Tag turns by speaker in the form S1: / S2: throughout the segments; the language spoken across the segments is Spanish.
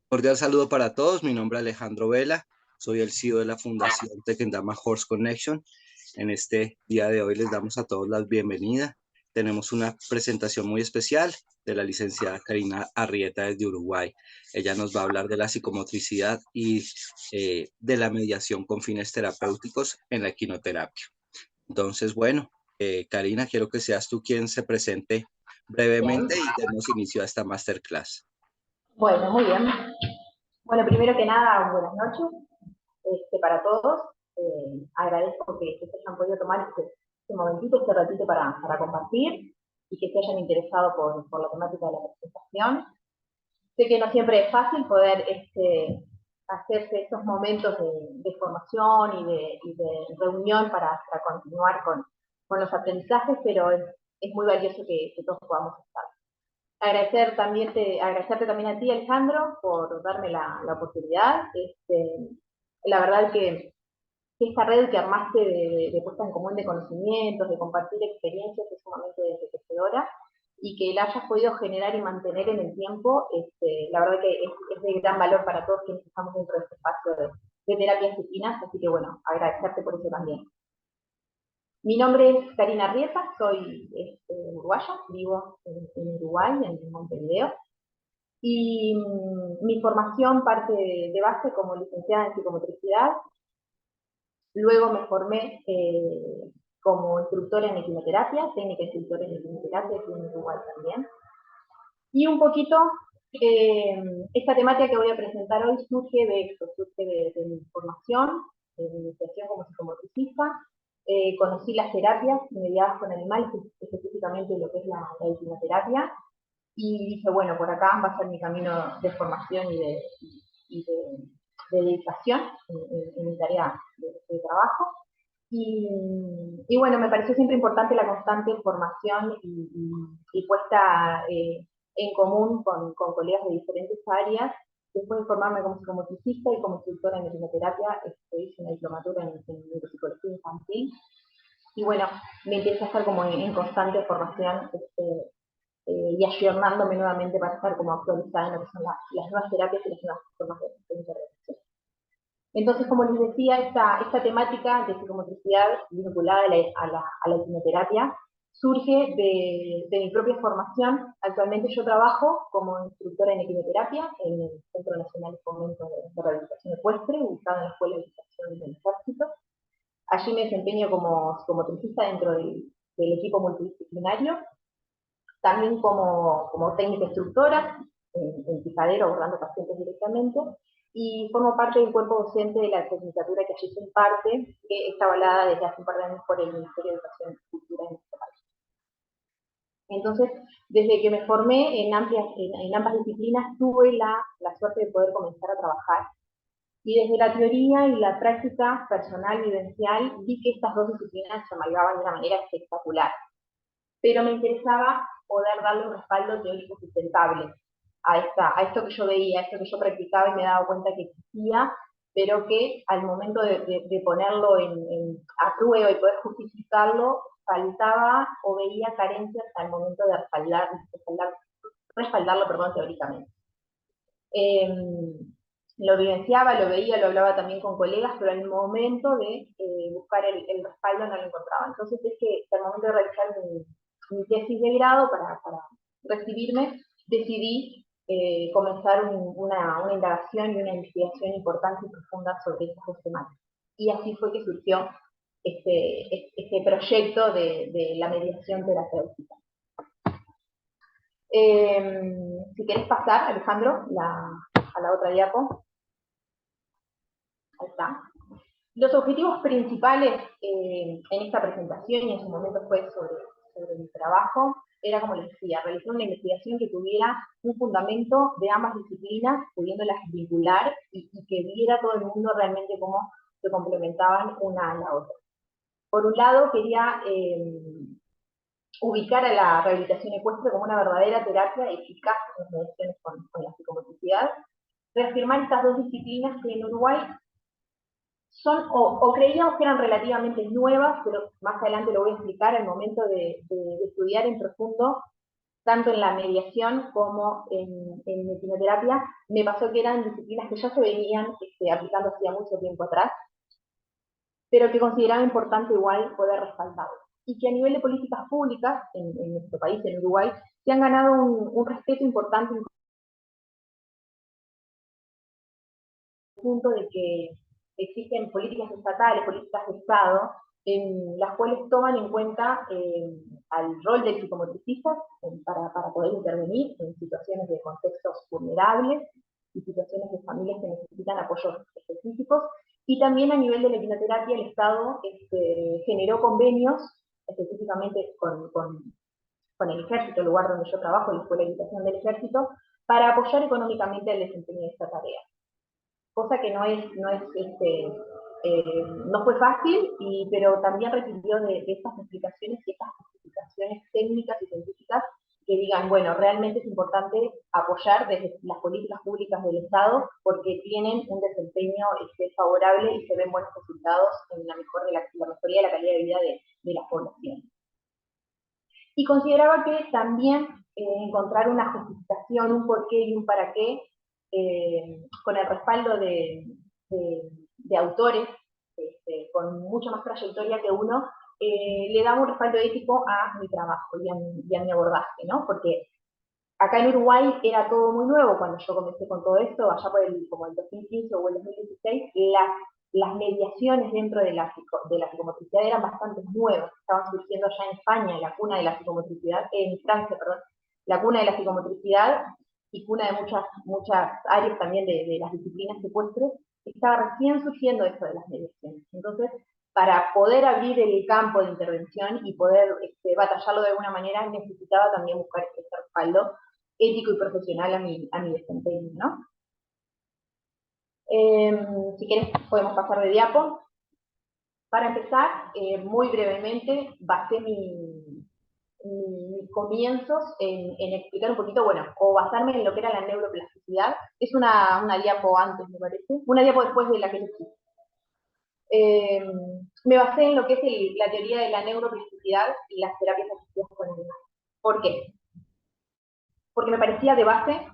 S1: Cordial saludo para todos. Mi nombre es Alejandro Vela. Soy el CEO de la Fundación Tequendama Horse Connection. En este día de hoy les damos a todos la bienvenida. Tenemos una presentación muy especial de la licenciada Karina Arrieta desde Uruguay. Ella nos va a hablar de la psicomotricidad y de la mediación con fines terapéuticos en la equinoterapia. Entonces, bueno, Karina, quiero que seas tú quien se presente
S2: Bien,
S1: brevemente y demos inicio a esta masterclass.
S2: bueno, muy bien. Bueno, primero que nada, buenas noches para todos. Agradezco que se hayan podido tomar este momentito, este ratito para compartir y que se hayan interesado por la temática de la presentación. Sé que no siempre es fácil poder hacerse estos momentos de formación y de reunión para continuar con los aprendizajes, pero es muy valioso que todos podamos estar. Agradecerte también a ti, Alejandro, por darme la oportunidad. La verdad que esta red que armaste de puesta en común de conocimientos, de compartir experiencias, es sumamente enriquecedora y que la hayas podido generar y mantener en el tiempo, la verdad que es de gran valor para todos quienes estamos dentro de este espacio de terapias disciplinas, así que bueno, agradecerte por eso también. Mi nombre es Karina Rieta, soy uruguaya, vivo en Uruguay, en Montevideo, y mi formación parte de base como licenciada en psicomotricidad. Luego me formé como instructora en equinoterapia, técnica instructora en equinoterapia aquí en Uruguay también. Y un poquito, eh, esta temática que voy a presentar hoy surge de esto, surge de mi formación, de mi iniciación como psicomotricista. Conocí las terapias mediadas con animales, específicamente lo que es la equinoterapia, y dije, bueno, por acá va a ser mi camino de formación y de dedicación en mi tarea de trabajo. Y bueno, me pareció siempre importante la constante formación y puesta en común con colegas de diferentes áreas. Después de formarme como psicomotricista y como instructora en equinoterapia, hice una diplomatura en neuropsicología infantil. Y bueno, me empiezo a estar como en constante formación y ayornándome nuevamente para estar como actualizada en lo que son las nuevas terapias y las nuevas formas de intervención. Entonces, como les decía, esta temática de psicomotricidad vinculada a la quimioterapia surge de mi propia formación. Actualmente yo trabajo como instructora en equinoterapia en el Centro Nacional de Fomento de Rehabilitación Ecuestre, ubicado en la Escuela de Equitación del Ejército. Allí me desempeño como psicomotricista dentro del equipo multidisciplinario, también como técnica instructora, en picadero, abordando pacientes directamente, y formo parte del cuerpo docente de la tecnicatura que allí se imparte, que está avalada desde hace un par de años por el Ministerio de Educación y Cultura en nuestro país. Entonces, desde que me formé en ambas disciplinas, tuve la suerte de poder comenzar a trabajar. Y desde la teoría y la práctica personal vivencial, vi que estas dos disciplinas se amalgaban de una manera espectacular, pero me interesaba poder darle un respaldo teórico sustentable a esto que yo veía, a esto que yo practicaba y me daba cuenta que existía, pero que al momento de ponerlo a prueba y poder justificarlo, faltaba o veía carencias al momento de respaldarlo, perdón, teóricamente. Eh, lo vivenciaba, lo veía, lo hablaba también con colegas, pero al momento de buscar el respaldo no lo encontraba. Entonces es que al momento de realizar mi tesis de grado para recibirme, decidí comenzar una indagación y una investigación importante y profunda sobre estas dos temáticas. Y así fue que surgió este proyecto de la mediación terapéutica. Si querés pasar, Alejandro, a la otra diapo. Ahí está. Los objetivos principales en esta presentación y en su momento fue sobre mi trabajo, era, como les decía, realizar una investigación que tuviera un fundamento de ambas disciplinas, pudiéndolas vincular y que viera todo el mundo realmente cómo se complementaban una a la otra. Por un lado, quería ubicar a la rehabilitación ecuestre como una verdadera terapia eficaz en las mediaciones con la psicomotricidad, reafirmar estas dos disciplinas que en Uruguay son, o creíamos que eran relativamente nuevas, pero más adelante lo voy a explicar al momento de estudiar en profundo tanto en la mediación como en hipnoterapia, me pasó que eran disciplinas que ya se venían aplicando hacía mucho tiempo atrás, pero que consideraba importante igual poder respaldarlo. Y que a nivel de políticas públicas, en nuestro país, en Uruguay, se han ganado un respeto importante en el punto de que existen políticas estatales, políticas de Estado, en las cuales toman en cuenta al rol del psicomotricista para poder intervenir en situaciones de contextos vulnerables y situaciones de familias que necesitan apoyos específicos. Y también a nivel de la hipnoterapia, el Estado generó convenios específicamente con el Ejército, el lugar donde yo trabajo, la Escuela de Educación del Ejército, para apoyar económicamente el desempeño de esta tarea. Cosa que no fue fácil, pero también requirió de estas explicaciones y estas justificaciones técnicas y científicas que digan, bueno, realmente es importante apoyar desde las políticas públicas del Estado porque tienen un desempeño favorable y se ven buenos resultados en la mejoría de la calidad de vida de la población. Y consideraba que también encontrar una justificación, un porqué y un para qué, con el respaldo de autores con mucha más trayectoria que uno, le da un respaldo ético a mi trabajo y a mi abordaje, ¿no? Porque acá en Uruguay era todo muy nuevo cuando yo comencé con todo esto, allá por como el 2015 o el 2016, las mediaciones dentro de la psicomotricidad eran bastante nuevas, estaban surgiendo ya en España, la cuna de la psicomotricidad, en Francia, perdón, la cuna de la psicomotricidad y cuna de muchas áreas también de las disciplinas secuestres, estaba recién surgiendo esto de las mediaciones. Entonces, para poder abrir el campo de intervención y poder batallarlo de alguna manera, necesitaba también buscar este respaldo ético y profesional a mi desempeño, ¿no? Si quieres podemos pasar de diapo. Para empezar, muy brevemente, basé mis comienzos en explicar un poquito, bueno, o basarme en lo que era la neuroplasticidad. Es una diapo antes, me parece, una diapo después de la que elegí. Me basé en lo que es la teoría de la neuroplasticidad y las terapias asistidas con animales. ¿Por qué? Porque me parecía de base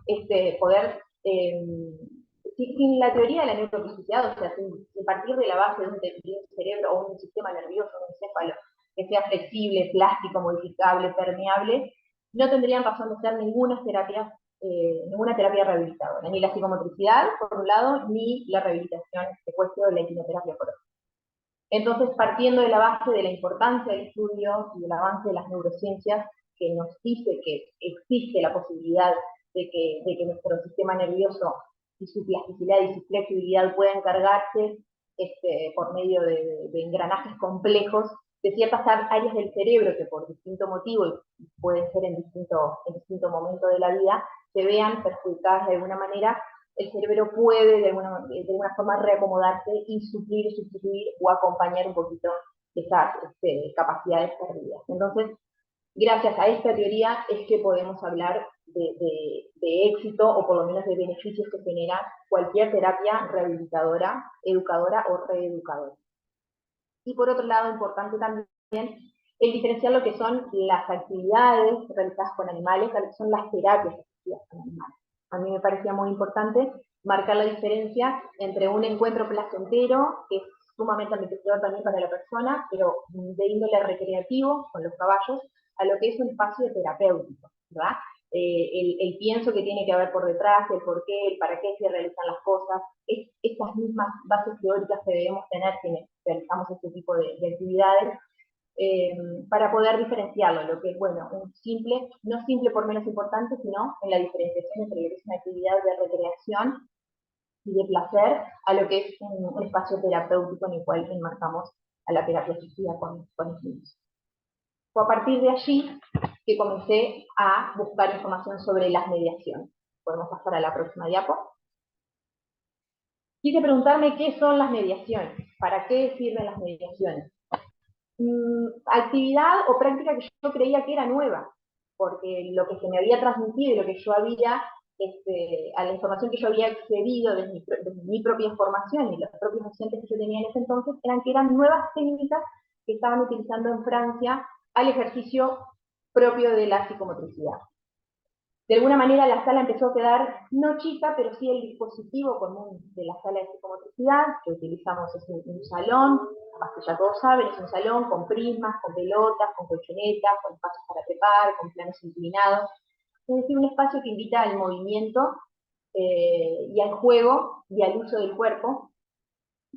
S2: poder, sin la teoría de la neuroplasticidad, o sea, sin partir de la base de un cerebro o un sistema nervioso, un encéfalo, que sea flexible, plástico, modificable, permeable, no tendrían razón de ser ninguna terapia rehabilitadora, ni la psicomotricidad, por un lado, ni la rehabilitación, secuestro de la hipnoterapia, por otro. Entonces, partiendo de la base de la importancia del estudio y del avance de las neurociencias, que nos dice que existe la posibilidad de que nuestro sistema nervioso y su plasticidad y su flexibilidad puedan encargarse por medio de engranajes complejos de ciertas áreas del cerebro que por distinto motivo, y pueden ser en distinto momento de la vida, se vean perjudicadas de alguna manera. El cerebro puede de alguna forma reacomodarse y suplir, sustituir o acompañar un poquito esas capacidades perdidas. Entonces, gracias a esta teoría es que podemos hablar de éxito o por lo menos de beneficios que genera cualquier terapia rehabilitadora, educadora o reeducadora. Y por otro lado, importante también el diferenciar lo que son las actividades realizadas con animales, lo que son las terapias asistidas con animales. A mí me parecía muy importante marcar la diferencia entre un encuentro placentero, que es sumamente enriquecedor también para la persona, pero de índole recreativo con los caballos, a lo que es un espacio terapéutico, ¿verdad? El pienso que tiene que haber por detrás, el por qué, el para qué se realizan las cosas, estas mismas bases teóricas que debemos tener quienes realizamos este tipo de actividades, para poder diferenciarlo, lo que es, bueno, no simple por menos importante, sino en la diferenciación entre lo que es una actividad de recreación y de placer a lo que es un espacio terapéutico en el cual enmarcamos a la terapia asistida con los niños. Fue a partir de allí que comencé a buscar información sobre las mediaciones. Podemos pasar a la próxima diapo. Quise preguntarme qué son las mediaciones, para qué sirven las mediaciones. Actividad o práctica que yo creía que era nueva, porque lo que se me había transmitido y lo que yo había, a la información que yo había accedido desde mi propia formación y los propios docentes que yo tenía en ese entonces, eran nuevas técnicas que estaban utilizando en Francia al ejercicio propio de la psicomotricidad. De alguna manera la sala empezó a quedar no chica, pero sí el dispositivo común de la sala de psicomotricidad, que utilizamos es un salón, más que ya todos saben, es un salón con prismas, con pelotas, con colchonetas, con espacios para trepar, con planos inclinados. Es decir, un espacio que invita al movimiento y al juego y al uso del cuerpo,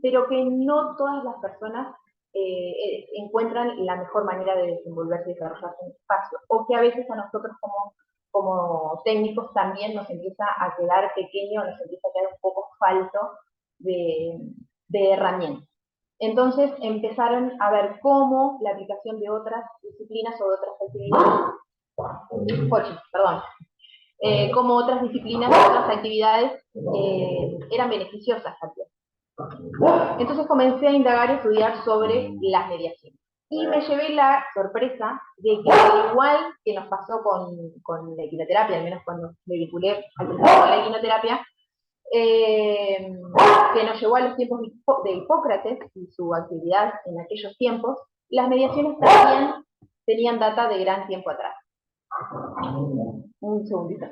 S2: pero que no todas las personas encuentran la mejor manera de desenvolverse y desarrollarse en el espacio, o que a veces a nosotros como técnicos también nos empieza a quedar pequeño, nos empieza a quedar un poco falto de herramientas. Entonces empezaron a ver cómo la aplicación de otras disciplinas o de otras actividades, cómo otras disciplinas o otras actividades eran beneficiosas también. Entonces comencé a indagar y estudiar sobre las mediaciones. Y me llevé la sorpresa de que, al igual que nos pasó con la equinoterapia, al menos cuando me vinculé al principio con la equinoterapia, que nos llevó a los tiempos de Hipócrates y su actividad en aquellos tiempos, las mediaciones también tenían data de gran tiempo atrás. Un segundito.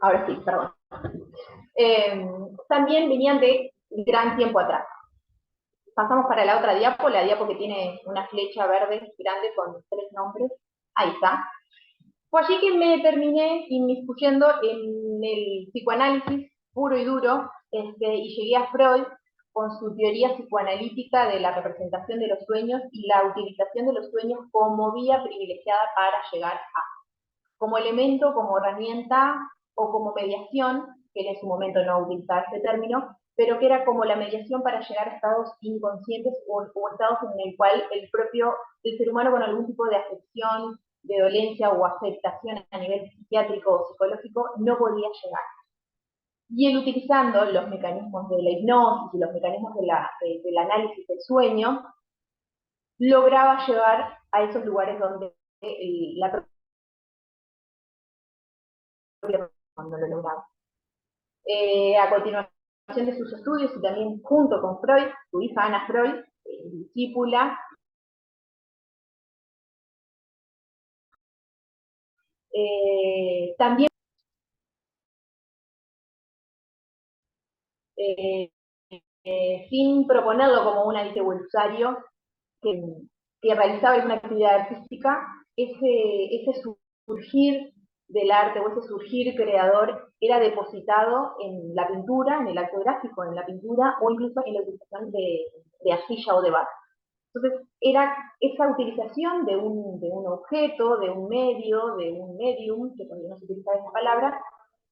S2: Ahora sí, perdón. También venían de gran tiempo atrás. Pasamos para la otra diapo, la diapo que tiene una flecha verde grande con 3 nombres. Ahí está. Fue allí que me terminé inmiscuyendo en el psicoanálisis puro y duro, y llegué a Freud con su teoría psicoanalítica de la representación de los sueños y la utilización de los sueños como vía privilegiada para llegar a, como elemento, como herramienta o como mediación, que en su momento no utilizaba este término, pero que era como la mediación para llegar a estados inconscientes o estados en el cual el ser humano con algún tipo de afección, de dolencia o aceptación a nivel psiquiátrico o psicológico no podía llegar. Y él, utilizando los mecanismos de la hipnosis y los mecanismos del análisis del sueño, lograba llevar a esos lugares donde la propia cuando lo lograba. A continuación de sus estudios y también junto con Freud, su hija Ana Freud, discípula, también sin proponerlo como un antirevolucionario que realizaba alguna actividad artística, ese surgir del arte o ese surgir creador era depositado en la pintura, en el acto gráfico, en la pintura o incluso en la utilización de arcilla o de barro. Entonces, era esa utilización de un objeto, de un medio, de un medium, que todavía no se utiliza esa palabra,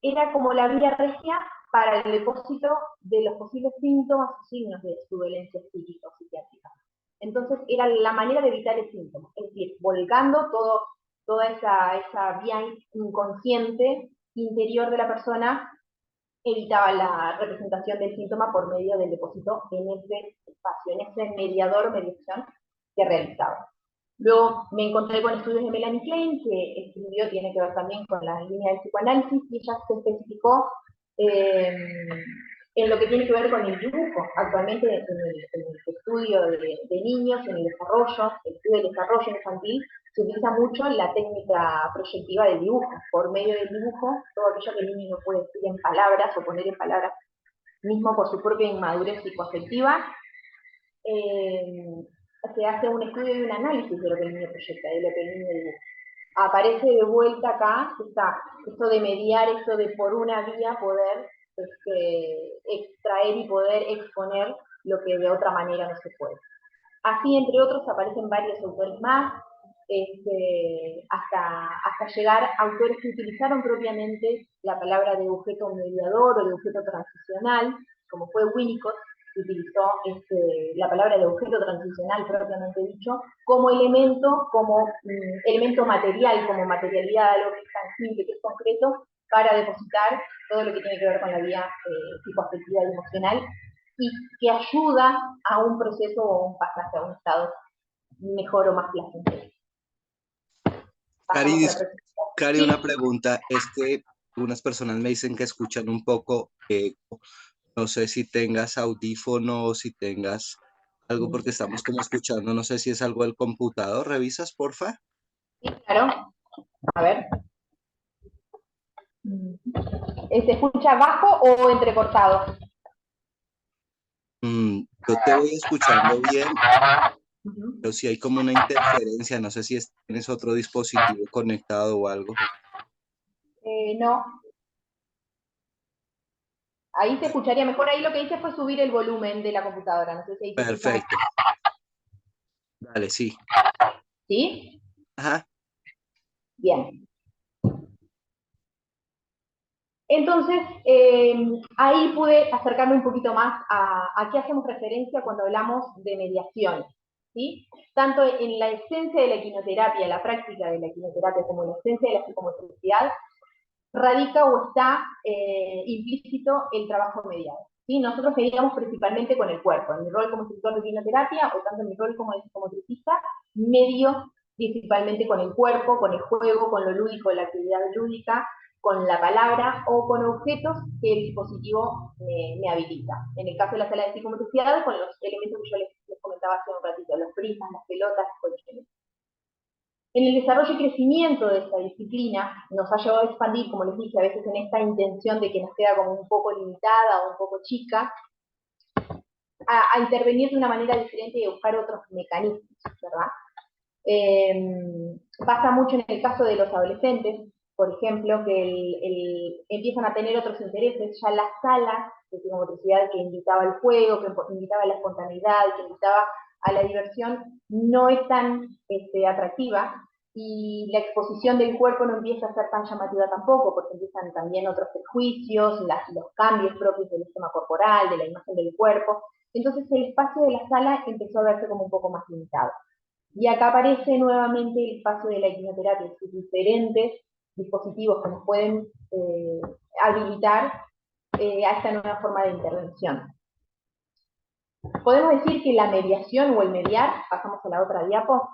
S2: era como la vía regia para el depósito de los posibles síntomas o signos de su dolencia psíquica o psiquiátrica. Entonces, era la manera de evitar el síntoma, es decir, volcando toda esa vía inconsciente interior de la persona, evitaba la representación del síntoma por medio del depósito en ese espacio, en ese mediador o mediación que realizaba. Luego me encontré con estudios de Melanie Klein, que escribió, tiene que ver también con la línea del psicoanálisis, y ella se especificó en lo que tiene que ver con el dibujo. Actualmente en el estudio de niños, en el estudio del desarrollo infantil, se utiliza mucho la técnica proyectiva del dibujo. Por medio del dibujo, todo aquello que el niño no puede decir en palabras o poner en palabras, mismo por su propia inmadurez psicoafectiva, se hace un estudio y un análisis de lo que el niño proyecta, de lo que el niño dibuja. Aparece de vuelta acá esto de mediar, esto de por una vía poder extraer y poder exponer lo que de otra manera no se puede. Así, entre otros, aparecen varios autores más, hasta llegar a autores que utilizaron propiamente la palabra de objeto mediador o de objeto transicional, como fue Winnicott, que utilizó la palabra de objeto transicional propiamente dicho, como elemento material, como materialidad, algo que es tangible, que es concreto, para depositar todo lo que tiene que ver con la vía psicoafectiva y emocional, y que ayuda a un proceso o un pasaje a un estado mejor o más placentero.
S1: Cari, una pregunta. Es que algunas personas me dicen que escuchan un poco eco. No sé si tengas audífonos, si tengas algo porque
S2: Mm,
S1: estamos como escuchando, no sé si es algo del computador. ¿Revisas, porfa?
S2: sí, claro. A ver. ¿Se escucha bajo o entrecortado?
S1: Yo te voy escuchando bien,
S2: Ujú.
S1: pero si hay como una interferencia, no sé si tienes otro dispositivo conectado o algo.
S2: No, ahí se escucharía mejor. Ahí lo que hice fue subir el volumen de la computadora. No sé si ahí se escucha mejor.
S1: Perfecto. Dale, sí.
S2: ¿Sí?
S1: Ajá.
S2: Bien. Entonces, ahí pude acercarme un poquito más a qué hacemos referencia cuando hablamos de mediación, ¿sí? Tanto en la esencia de la quimioterapia, la práctica de la quimioterapia, como en la esencia de la psicomotricidad, radica o está implícito el trabajo mediado. ¿Sí? Nosotros mediamos principalmente con el cuerpo. En mi rol como instructor de quimioterapia, o tanto en mi rol como de psicomotricista, medio principalmente con el cuerpo, con el juego, con lo lúdico, la actividad lúdica, con la palabra o con objetos que el dispositivo me habilita. En el caso de la sala de psicomotricidad, con los elementos que yo les comentaba hace un ratito, los prismas, las pelotas, las colchones. En el desarrollo y crecimiento de esta disciplina nos ha llevado a expandir, como les dije, a veces en esta intención de que nos queda como un poco limitada o un poco chica, a intervenir de una manera diferente y a buscar otros mecanismos, ¿verdad? Pasa mucho en el caso de los adolescentes, por ejemplo, que empiezan a tener otros intereses, ya la sala de psicomotricidad que invitaba al juego, que invitaba a la espontaneidad, que invitaba a la diversión, no es tan atractiva, y la exposición del cuerpo no empieza a ser tan llamativa tampoco, porque empiezan también otros prejuicios, los cambios propios del sistema corporal, de la imagen del cuerpo. Entonces el espacio de la sala empezó a verse como un poco más limitado. Y acá aparece nuevamente el espacio de la quimioterapia, sus diferentes dispositivos que nos pueden habilitar a esta nueva forma de intervención. Podemos decir que la mediación o el mediar, pasamos a la otra diapo,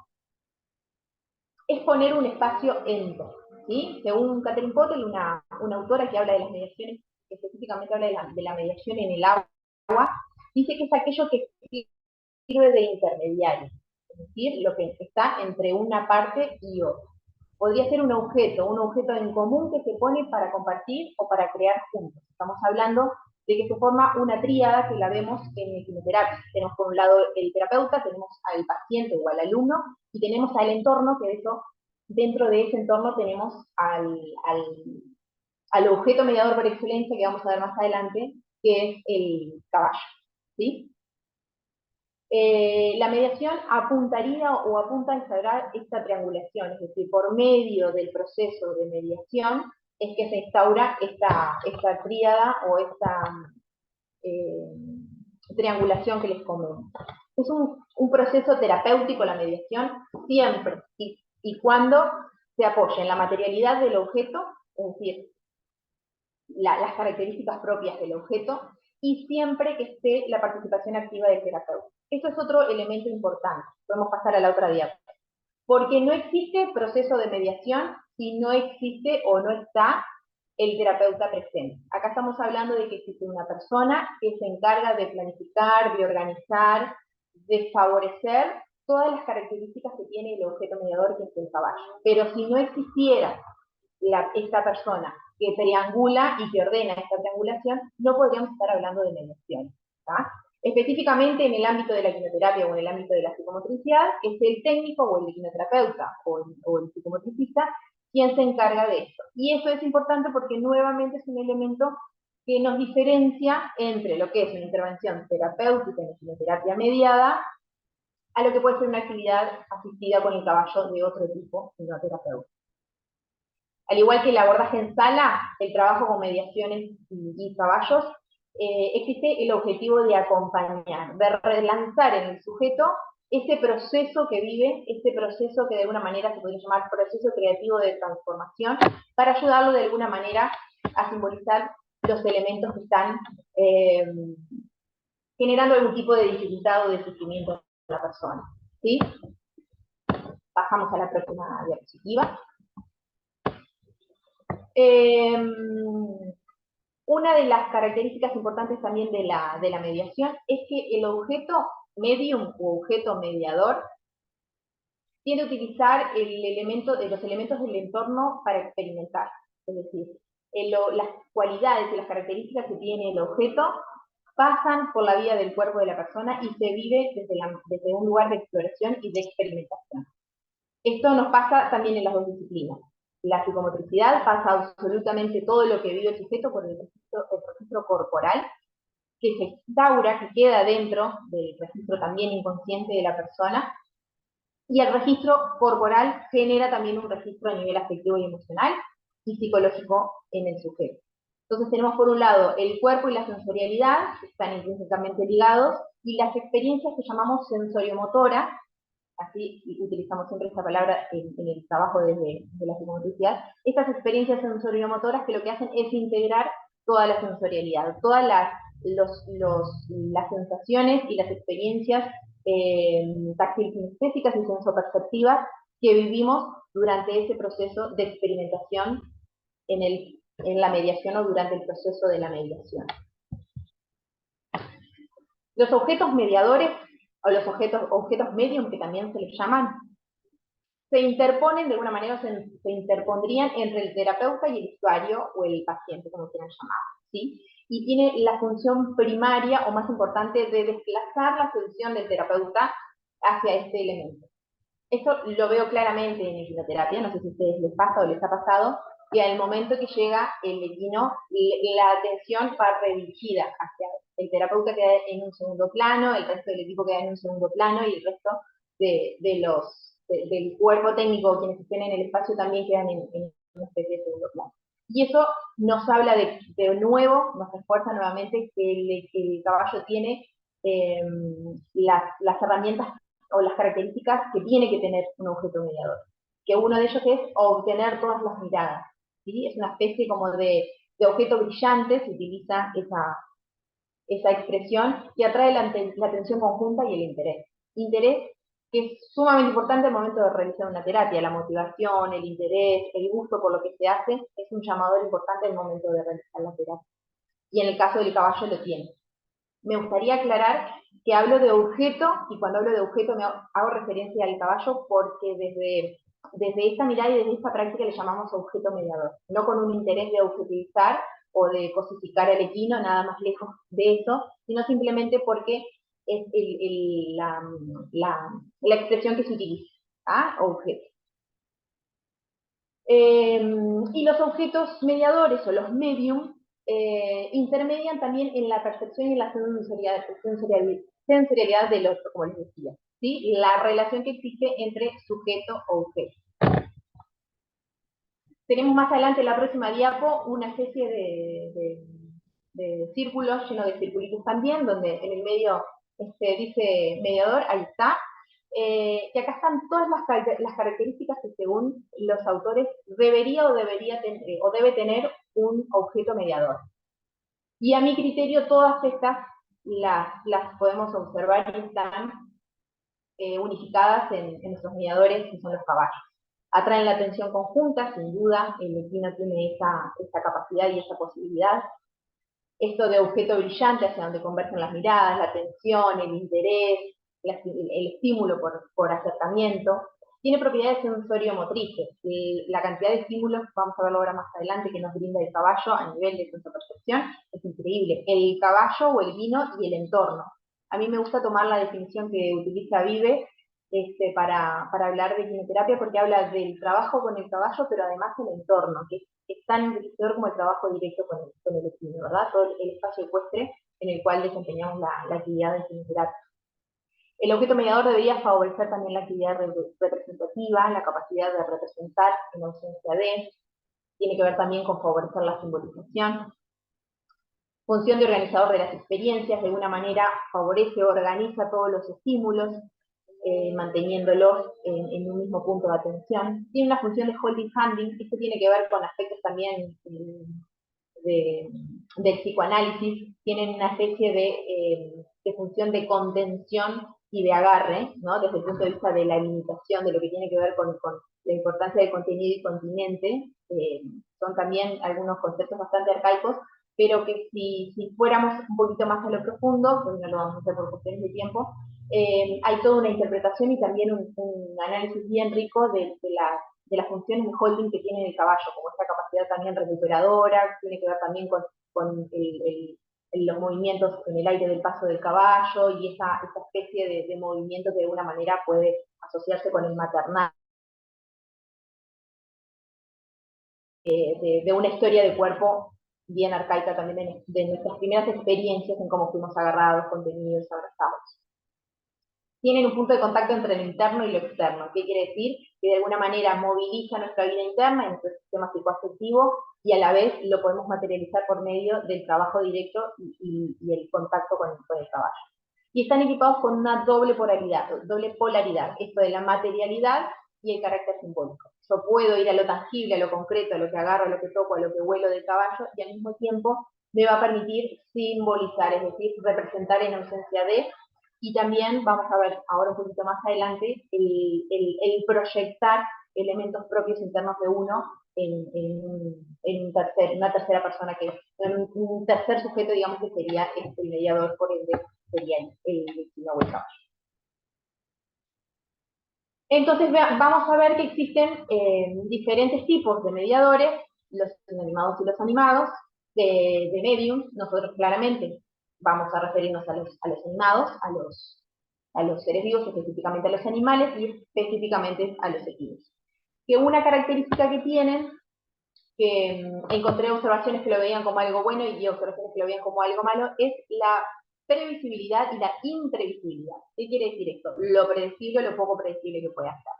S2: es poner un espacio entre, ¿sí? Según Catherine Potel, una autora que habla de las mediaciones, que específicamente habla de la mediación en el agua, dice que es aquello que sirve de intermediario, es decir, lo que está entre una parte y otra. Podría ser un objeto en común que se pone para compartir o para crear juntos. Estamos hablando de que se forma una tríada que la vemos en quimioterapia. Tenemos por un lado el terapeuta, tenemos al paciente o al alumno y tenemos al entorno, que dentro de ese entorno tenemos al objeto mediador por excelencia que vamos a ver más adelante, que es el caballo, ¿sí? La mediación apuntaría o apunta a instaurar esta triangulación, es decir, por medio del proceso de mediación es que se instaura esta tríada o esta eh, triangulación que les comento. Es un proceso terapéutico la mediación siempre y cuando se apoya en la materialidad del objeto, es decir, las características propias del objeto, y siempre que esté la participación activa del terapeuta. Eso es otro elemento importante. Podemos pasar a la otra diapositiva. Porque no existe proceso de mediación si no existe o no está el terapeuta presente. Acá estamos hablando de que existe una persona que se encarga de planificar, de organizar, de favorecer todas las características que tiene el objeto mediador, que es el caballo. Pero si no existiera esta persona que triangula y que ordena esta triangulación, no podríamos estar hablando de mediación. ¿tá? Específicamente en el ámbito de la quimioterapia o en el ámbito de la psicomotricidad, es el técnico o el quimioterapeuta o el psicomotricista quien se encarga de esto. Y eso es importante porque nuevamente es un elemento que nos diferencia entre lo que es una intervención terapéutica en la quimioterapia mediada a lo que puede ser una actividad asistida con el caballo de otro tipo, no terapéutico. Al igual que el abordaje en sala, el trabajo con mediaciones y caballos, existe el objetivo de acompañar, de relanzar en el sujeto ese proceso que vive, ese proceso que de alguna manera se podría llamar proceso creativo de transformación, para ayudarlo de alguna manera a simbolizar los elementos que están generando algún tipo de dificultad o de sufrimiento en la persona. ¿Sí? Pasamos a la próxima diapositiva. Una de las características importantes también de la mediación es que el objeto medium o objeto mediador tiende a utilizar los elementos del entorno para experimentar. Es decir, las cualidades y las características que tiene el objeto pasan por la vida del cuerpo de la persona y se vive desde un lugar de exploración y de experimentación. Esto nos pasa también en las dos disciplinas. La psicomotricidad pasa absolutamente todo lo que vive el sujeto por el registro corporal, que se instaura, que queda dentro del registro también inconsciente de la persona, y el registro corporal genera también un registro a nivel afectivo y emocional y psicológico en el sujeto. Entonces tenemos por un lado el cuerpo y la sensorialidad, que están intrínsecamente ligados, y las experiencias que llamamos sensoriomotoras, así utilizamos siempre esta palabra en el trabajo desde la psicomotricidad, estas experiencias sensoriomotoras que lo que hacen es integrar toda la sensorialidad, todas las sensaciones y las experiencias táctil-kinestésicas y sensoperceptivas que vivimos durante ese proceso de experimentación en la mediación o durante el proceso de la mediación. Los objetos mediadores, o los objetos medium, que también se les llaman, se interponen de alguna manera, se interpondrían entre el terapeuta y el usuario o el paciente, como quieran llamar, ¿sí? Y tiene la función primaria o más importante de desplazar la solución del terapeuta hacia este elemento. Esto lo veo claramente en equinoterapia, no sé si a ustedes les pasa o les ha pasado, que al momento que llega el equino, la atención va redirigida hacia el terapeuta queda en un segundo plano, el resto del equipo queda en un segundo plano y el resto del cuerpo técnico, quienes estén en el espacio, también quedan en una especie de segundo plano. Y eso nos habla de nuevo, nos refuerza nuevamente que el caballo tiene las herramientas o las características que tiene que tener un objeto mediador. Que uno de ellos es obtener todas las miradas, ¿sí? Es una especie como de objeto brillante, se utiliza esa expresión, y atrae la atención conjunta y el interés. Interés que es sumamente importante al momento de realizar una terapia. La motivación, el interés, el gusto por lo que se hace, es un llamador importante al momento de realizar la terapia. Y en el caso del caballo lo tiene. Me gustaría aclarar que hablo de objeto, y cuando hablo de objeto me hago referencia al caballo porque desde esta mirada y desde esta práctica le llamamos objeto mediador, no con un interés de objetivizar o de cosificar al equino, nada más lejos de eso, sino simplemente porque es la expresión que se utiliza, ¿ah? Objeto. Y los objetos mediadores o los medium intermedian también en la percepción y la sensorialidad del otro, como les decía, ¿sí? La relación que existe entre sujeto o objeto. Tenemos más adelante en la próxima diapo una especie de círculos lleno de circulitos también, donde en el medio dice mediador, ahí está. Que acá están todas las características que según los autores debería o debe tener un objeto mediador. Y a mi criterio todas estas las podemos observar y están unificadas en nuestros mediadores, que son los caballos. Atraen la atención conjunta, sin duda, el equino tiene esa capacidad y esa posibilidad. Esto de objeto brillante hacia donde convergen las miradas, la atención, el interés, el estímulo por acercamiento, tiene propiedades sensoriomotrices. La cantidad de estímulos, vamos a verlo ahora más adelante, que nos brinda el caballo a nivel de sensopercepción, es increíble. El caballo o el vino y el entorno. A mí me gusta tomar la definición que utiliza Vive para hablar de quimioterapia, porque habla del trabajo con el caballo, pero además el entorno, que es tan enriquecedor como el trabajo directo con el equino, ¿verdad? Todo el espacio ecuestre en el cual desempeñamos la actividad de quimioterapia. El objeto mediador debería favorecer también la actividad representativa, la capacidad de representar en ausencia de, tiene que ver también con favorecer la simbolización. Función de organizador de las experiencias, de alguna manera favorece o organiza todos los estímulos, manteniéndolos en un mismo punto de atención. Tiene una función de holding handling, esto tiene que ver con aspectos también del psicoanálisis, tienen una especie de función de contención y de agarre, ¿no? Desde el punto de vista de la limitación, de lo que tiene que ver con la importancia del contenido y continente, son también algunos conceptos bastante arcaicos, pero que si fuéramos un poquito más a lo profundo, pues no lo vamos a hacer por cuestiones de tiempo, hay toda una interpretación y también un análisis bien rico de las funciones de holding que tiene el caballo, como esta capacidad también recuperadora, tiene que ver también con los movimientos en el aire del paso del caballo y esa especie de movimiento que de alguna manera puede asociarse con el maternal. De una historia de cuerpo bien arcaica también de nuestras primeras experiencias en cómo fuimos agarrados, contenidos, abrazados. Tienen un punto de contacto entre lo interno y lo externo. ¿Qué quiere decir? Que de alguna manera moviliza nuestra vida interna, en nuestro sistema psicoafectivo, y a la vez lo podemos materializar por medio del trabajo directo y el contacto con el caballo. Y están equipados con una doble polaridad, esto de la materialidad y el carácter simbólico. Yo puedo ir a lo tangible, a lo concreto, a lo que agarro, a lo que toco, a lo que huelo del caballo, y al mismo tiempo me va a permitir simbolizar, es decir, representar en ausencia de. Y también vamos a ver ahora un poquito más adelante el proyectar elementos propios internos de uno en una tercera persona, que es un tercer sujeto, digamos, que sería el mediador, por ende sería el destino o el caballo. Entonces vamos a ver que existen diferentes tipos de mediadores, los inanimados y los animados, de medium. Nosotros claramente vamos a referirnos a los animados, a los seres vivos, específicamente a los animales y específicamente a los equinos. Que una característica que tienen, que encontré observaciones que lo veían como algo bueno y observaciones que lo veían como algo malo, es la previsibilidad y la imprevisibilidad. ¿Qué quiere decir esto? Lo predecible o lo poco predecible que puede hacer.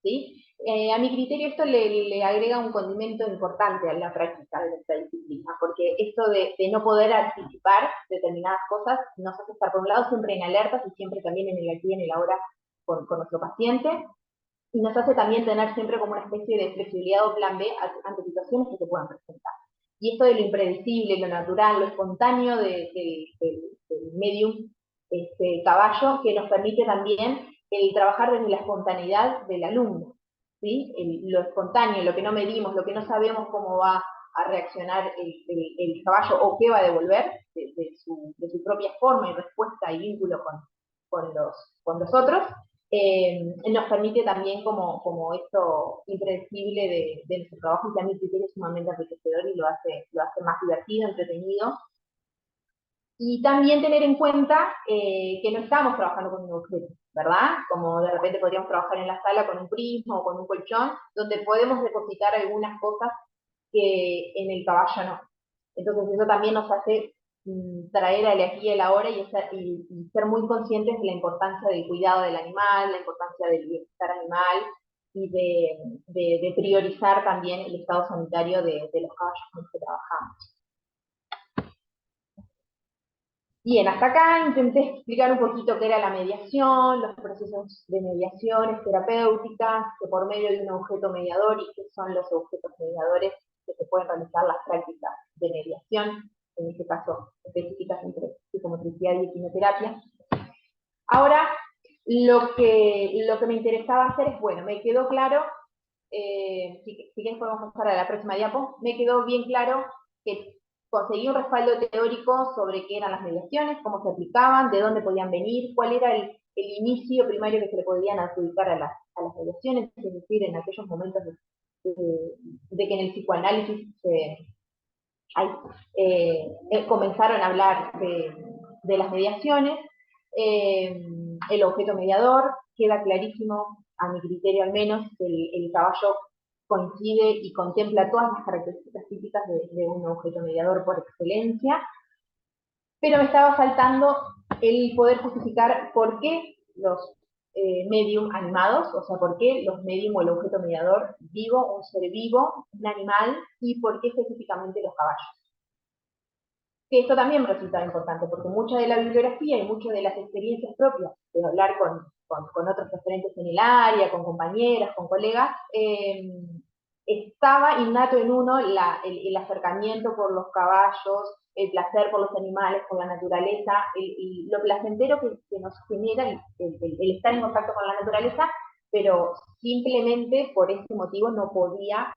S2: ¿Sí? A mi criterio esto le agrega un condimento importante a la práctica de nuestra disciplina, porque esto de no poder anticipar determinadas cosas nos hace estar por un lado siempre en alertas y siempre también en el aquí y en el ahora con nuestro paciente, y nos hace también tener siempre como una especie de flexibilidad o plan B ante situaciones que se puedan presentar. Y esto de lo impredecible, lo natural, lo espontáneo del medium caballo, que nos permite también el trabajar desde la espontaneidad del alumno, ¿sí? Lo espontáneo, lo que no medimos, lo que no sabemos cómo va a reaccionar el caballo o qué va a devolver de su propia forma y respuesta y vínculo con los otros, nos permite también como esto impredecible de nuestro trabajo, que a mi criterio es sumamente enriquecedor y lo hace más divertido, entretenido. Y también tener en cuenta que no estamos trabajando con un objeto, ¿verdad? Como de repente podríamos trabajar en la sala con un prisma o con un colchón, donde podemos depositar algunas cosas que en el caballo no. Entonces eso también nos hace traer al aquí y al ahora y ser muy conscientes de la importancia del cuidado del animal, la importancia del bienestar animal y de priorizar también el estado sanitario de los caballos con los que trabajamos. Bien, hasta acá intenté explicar un poquito qué era la mediación, los procesos de mediaciones terapéuticas, que por medio de un objeto mediador y qué son los objetos mediadores que se pueden realizar las prácticas de mediación, en este caso específicas entre psicomotricidad y quimioterapia. Ahora, lo que me interesaba hacer es, bueno, me quedó claro, si quieres podemos pasar a la próxima diapo, me quedó bien claro que conseguí un respaldo teórico sobre qué eran las mediaciones, cómo se aplicaban, de dónde podían venir, cuál era el inicio primario que se le podían adjudicar a las mediaciones, es decir, en aquellos momentos de que en el psicoanálisis comenzaron a hablar de las mediaciones. El objeto mediador, queda clarísimo, a mi criterio al menos, que el caballo coincide y contempla todas las características típicas de un objeto mediador por excelencia, pero me estaba faltando el poder justificar por qué los medium animados, o sea, por qué los medium o el objeto mediador vivo, un ser vivo, un animal, y por qué específicamente los caballos. Que esto también me resulta importante, porque mucha de la bibliografía y muchas de las experiencias propias de hablar con otros referentes en el área, con compañeras, con colegas, estaba innato en uno el acercamiento por los caballos, el placer por los animales, por la naturaleza, lo placentero que nos genera el estar en contacto con la naturaleza, pero simplemente por ese motivo no podía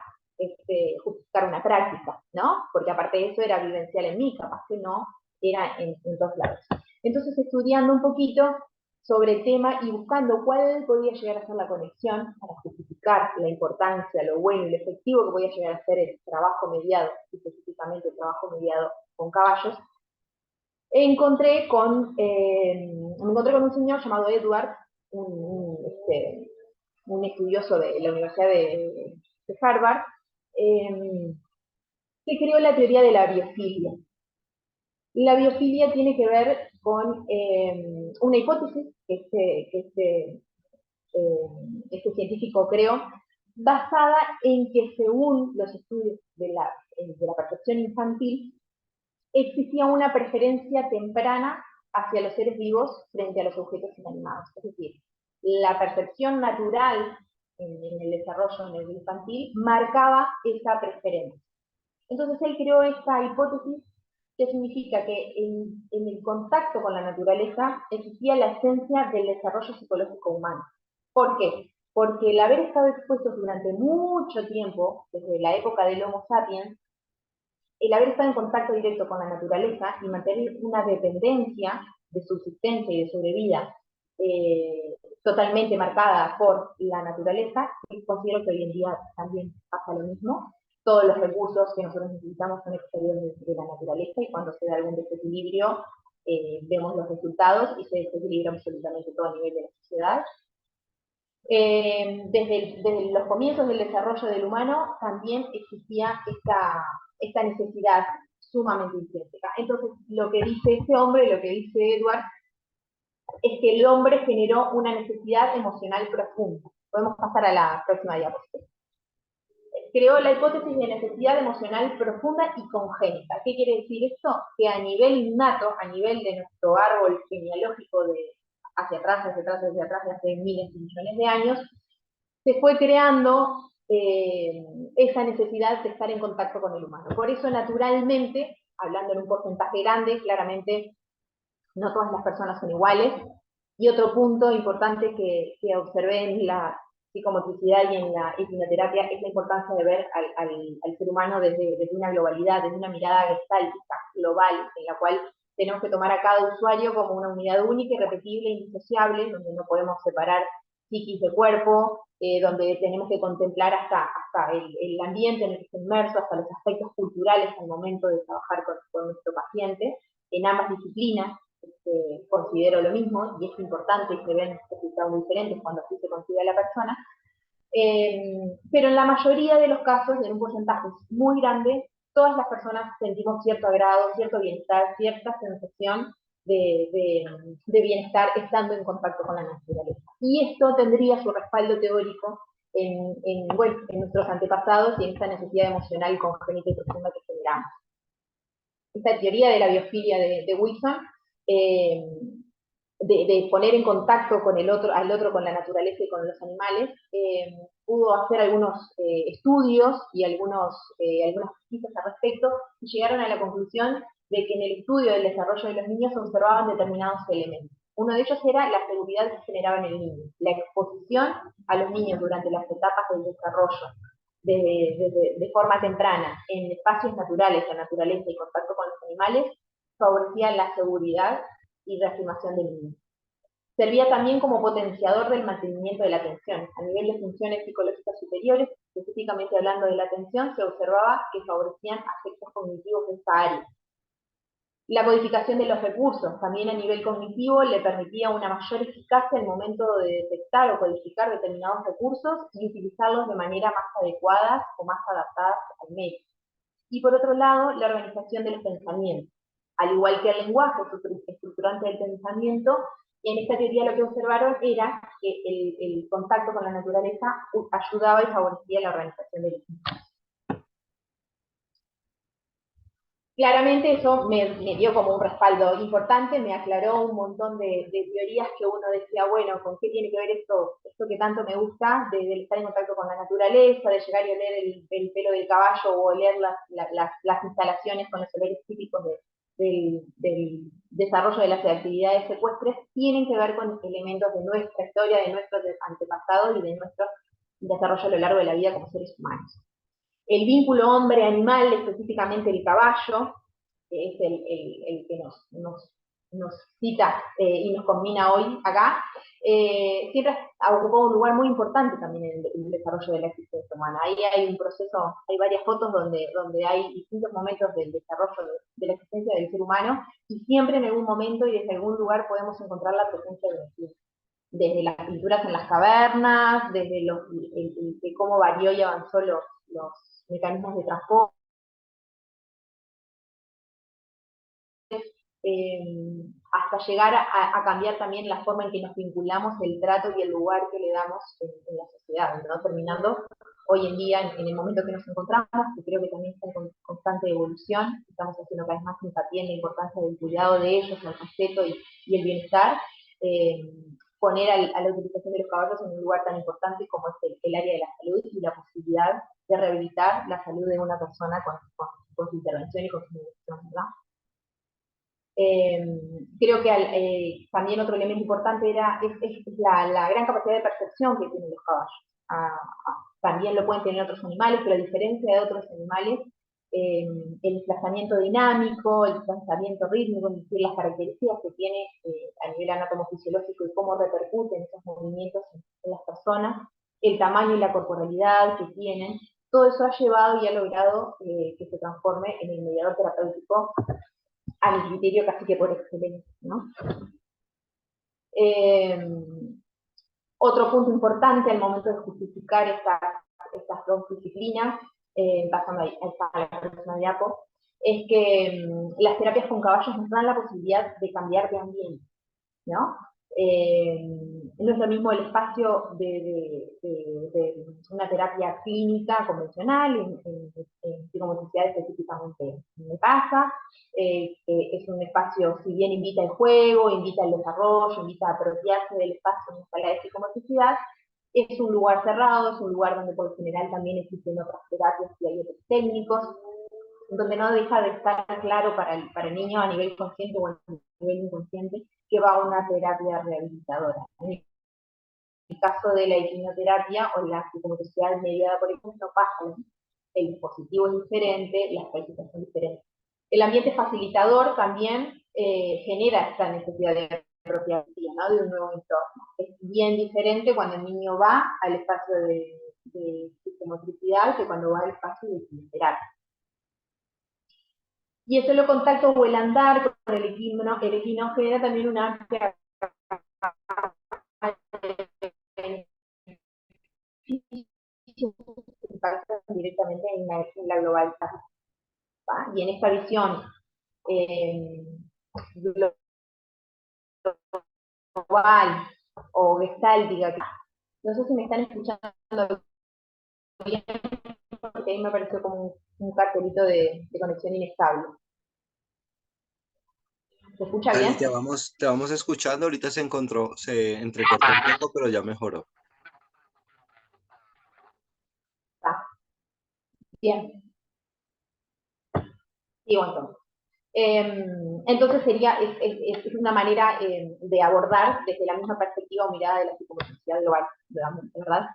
S2: justificar una práctica, ¿no? Porque aparte de eso era vivencial en mí, capaz que no era en todos lados. Entonces, estudiando un poquito sobre el tema y buscando cuál podía llegar a ser la conexión para justificar la importancia, lo bueno y lo efectivo que podía llegar a ser el trabajo mediado, específicamente el trabajo mediado con caballos, me encontré con un señor llamado Edward, un estudioso de la Universidad de Harvard, que creó la teoría de la biofilia. La biofilia tiene que ver con una hipótesis que este científico creó, basada en que según los estudios de la percepción infantil, existía una preferencia temprana hacia los seres vivos frente a los objetos inanimados. Es decir, la percepción natural en el desarrollo infantil marcaba esa preferencia. Entonces él creó esta hipótesis que significa que en el contacto con la naturaleza existía la esencia del desarrollo psicológico humano. ¿Por qué? Porque el haber estado expuestos durante mucho tiempo, desde la época del Homo sapiens, el haber estado en contacto directo con la naturaleza y mantener una dependencia de subsistencia y de sobrevida totalmente marcada por la naturaleza, y considero que hoy en día también pasa lo mismo. Todos los recursos que nosotros necesitamos son extraídos de la naturaleza y cuando se da algún desequilibrio vemos los resultados y se desequilibra absolutamente todo a nivel de la sociedad. Desde los comienzos del desarrollo del humano también existía esta necesidad sumamente intrínseca. Entonces, lo que dice este hombre, lo que dice Edward, es que el hombre generó una necesidad emocional profunda. Podemos pasar a la próxima diapositiva. Creó la hipótesis de necesidad emocional profunda y congénita. ¿Qué quiere decir esto? Que a nivel innato, a nivel de nuestro árbol genealógico de hacia atrás, de hace miles y millones de años, se fue creando esa necesidad de estar en contacto con el humano. Por eso, naturalmente, hablando en un porcentaje grande, claramente no todas las personas son iguales. Y otro punto importante que observé en la psicomotricidad y en la hipnoterapia es la importancia de ver al ser humano desde una globalidad, desde una mirada gestáltica, global, en la cual tenemos que tomar a cada usuario como una unidad única, irrepetible, indisociable, donde no podemos separar psiquis de cuerpo, donde tenemos que contemplar hasta el ambiente en el que está inmerso, hasta los aspectos culturales al momento de trabajar con nuestro paciente, en ambas disciplinas. Considero lo mismo, y es importante que se ven resultados diferentes cuando así se considera a la persona, pero en la mayoría de los casos, en un porcentaje muy grande, todas las personas sentimos cierto agrado, cierto bienestar, cierta sensación de bienestar estando en contacto con la naturaleza. Y esto tendría su respaldo teórico en nuestros antepasados y en esta necesidad emocional congénita y profunda que generamos. Esta teoría de la biofilia de Wilson, de poner en contacto con al otro, con la naturaleza y con los animales, pudo hacer algunos estudios y algunas pesquisas al respecto y llegaron a la conclusión de que en el estudio del desarrollo de los niños se observaban determinados elementos. Uno de ellos era la seguridad que generaba en el niño, la exposición a los niños durante las etapas del desarrollo de forma temprana en espacios naturales, la naturaleza y contacto con los animales, favorecía la seguridad y reafirmación del niño. Servía también como potenciador del mantenimiento de la atención. A nivel de funciones psicológicas superiores, específicamente hablando de la atención, se observaba que favorecían aspectos cognitivos de esta área. La codificación de los recursos, también a nivel cognitivo, le permitía una mayor eficacia al momento de detectar o codificar determinados recursos y utilizarlos de manera más adecuada o más adaptada al medio. Y por otro lado, la organización de los pensamientos. Al igual que el lenguaje estructurante del pensamiento, en esta teoría lo que observaron era que el contacto con la naturaleza ayudaba y favorecía la organización del pensamiento. Claramente eso me dio como un respaldo importante, me aclaró un montón de teorías que uno decía, bueno, ¿con qué tiene que ver esto que tanto me gusta, de estar en contacto con la naturaleza, de llegar y oler el pelo del caballo o oler las instalaciones con los olores típicos del desarrollo de las actividades ecuestres? Tienen que ver con elementos de nuestra historia, de nuestros antepasados y de nuestro desarrollo a lo largo de la vida como seres humanos. El vínculo hombre-animal, específicamente el caballo, que es el que nos cita y nos combina hoy acá, siempre ha ocupado un lugar muy importante también en el desarrollo de la existencia humana. Ahí hay un proceso, hay varias fotos donde hay distintos momentos del desarrollo de la existencia del ser humano, y siempre en algún momento y desde algún lugar podemos encontrar la presencia de los niños. Desde las pinturas en las cavernas, desde de cómo varió y avanzó los mecanismos de transporte, hasta llegar a cambiar también la forma en que nos vinculamos, el trato y el lugar que le damos en la sociedad, ¿no? Terminando hoy en día, en el momento que nos encontramos, que creo que también está en constante evolución, estamos haciendo cada vez más hincapié en la importancia del cuidado de ellos, el respeto y el bienestar, poner a la utilización de los caballos en un lugar tan importante como es el área de la salud y la posibilidad de rehabilitar la salud de una persona con su intervención y con su medicación, ¿verdad? Creo que también otro elemento importante es la gran capacidad de percepción que tienen los caballos. También lo pueden tener otros animales, pero a diferencia de otros animales, el desplazamiento dinámico, el desplazamiento rítmico, es decir, las características que tiene a nivel anatomofisiológico y cómo repercuten esos movimientos en las personas, el tamaño y la corporalidad que tienen, todo eso ha llevado y ha logrado que se transforme en el mediador terapéutico a mi criterio casi que por excelencia, ¿no? Otro punto importante al momento de justificar estas dos disciplinas, pasando a la próxima diapo, es que las terapias con caballos nos dan la posibilidad de cambiar de ambiente, ¿no? No es lo mismo el espacio de una terapia clínica convencional, en psicomotricidad específicamente me pasa, es un espacio, si bien invita al juego, invita al desarrollo, invita a apropiarse del espacio en la escala de psicomotricidad, es un lugar cerrado, es un lugar donde por lo general también existen otras terapias y hay otros técnicos, donde no deja de estar claro para el niño a nivel consciente o a nivel inconsciente que va a una terapia rehabilitadora. En el caso de la equinoterapia o la psicomotricidad mediada por ejemplo, no pasa. El dispositivo es diferente, las prácticas son diferentes. El ambiente facilitador también genera esta necesidad de apropiación, ¿no? De un nuevo entorno. Es bien diferente cuando el niño va al espacio de psicomotricidad que cuando va al espacio de quimioterapia. Y el solo contacto o el andar con el equino genera también una amplia directamente en la globalización. Y en esta visión global o gestáltica, no sé si me están escuchando bien, porque ahí me pareció como un cartelito de conexión inestable. ¿Se escucha
S1: Ahí
S2: bien?
S1: te vamos escuchando, ahorita se entrecortó un poco, pero ya mejoró.
S2: Bien. Sigo entonces. Entonces es una manera de abordar desde la misma perspectiva o mirada de la psicomotricidad global, ¿verdad?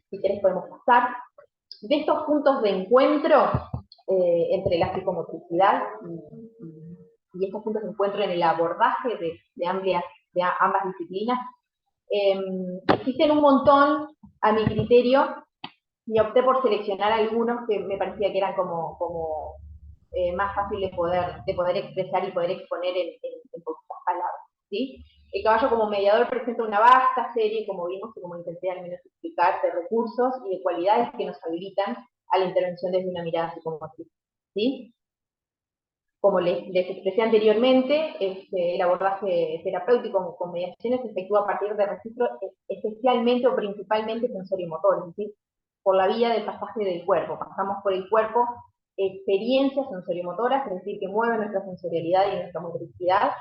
S2: Si querés podemos pasar. De estos puntos de encuentro entre la psicomotricidad y estos puntos de encuentro en el abordaje de ambas disciplinas, existen un montón, a mi criterio, y opté por seleccionar algunos que me parecía que eran como más fáciles de poder expresar y poder exponer en poquitas palabras, ¿sí? El caballo como mediador presenta una vasta serie, como vimos y como intenté al menos explicar, de recursos y de cualidades que nos habilitan a la intervención desde una mirada psicomotriz, ¿sí? Como les expresé anteriormente, el abordaje terapéutico con mediaciones se efectúa a partir de registros especialmente o principalmente sensorimotores, es decir, por la vía del pasaje del cuerpo. Pasamos por el cuerpo experiencias sensorimotoras, es decir, que mueven nuestra sensorialidad y nuestra motricidad.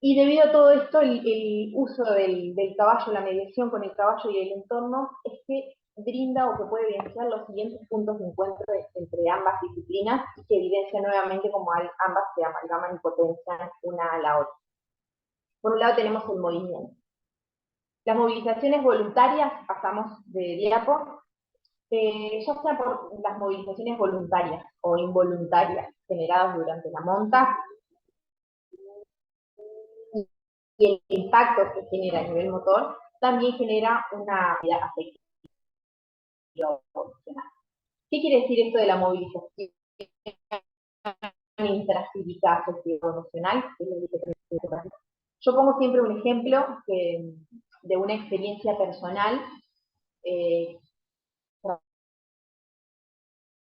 S2: Y debido a todo esto, el uso del caballo, la mediación con el caballo y el entorno, es que brinda o que puede evidenciar los siguientes puntos de encuentro entre ambas disciplinas y que evidencia nuevamente cómo ambas se amalgaman y potencian una a la otra. Por un lado tenemos el movimiento. Las movilizaciones voluntarias, pasamos de diapo, ya sea por las movilizaciones voluntarias o involuntarias generadas durante la monta y el impacto que genera a nivel motor, también genera una actividad afectiva emocional. ¿Qué quiere decir esto de la movilización intracívica afectiva emocional? Yo pongo siempre un ejemplo de una experiencia personal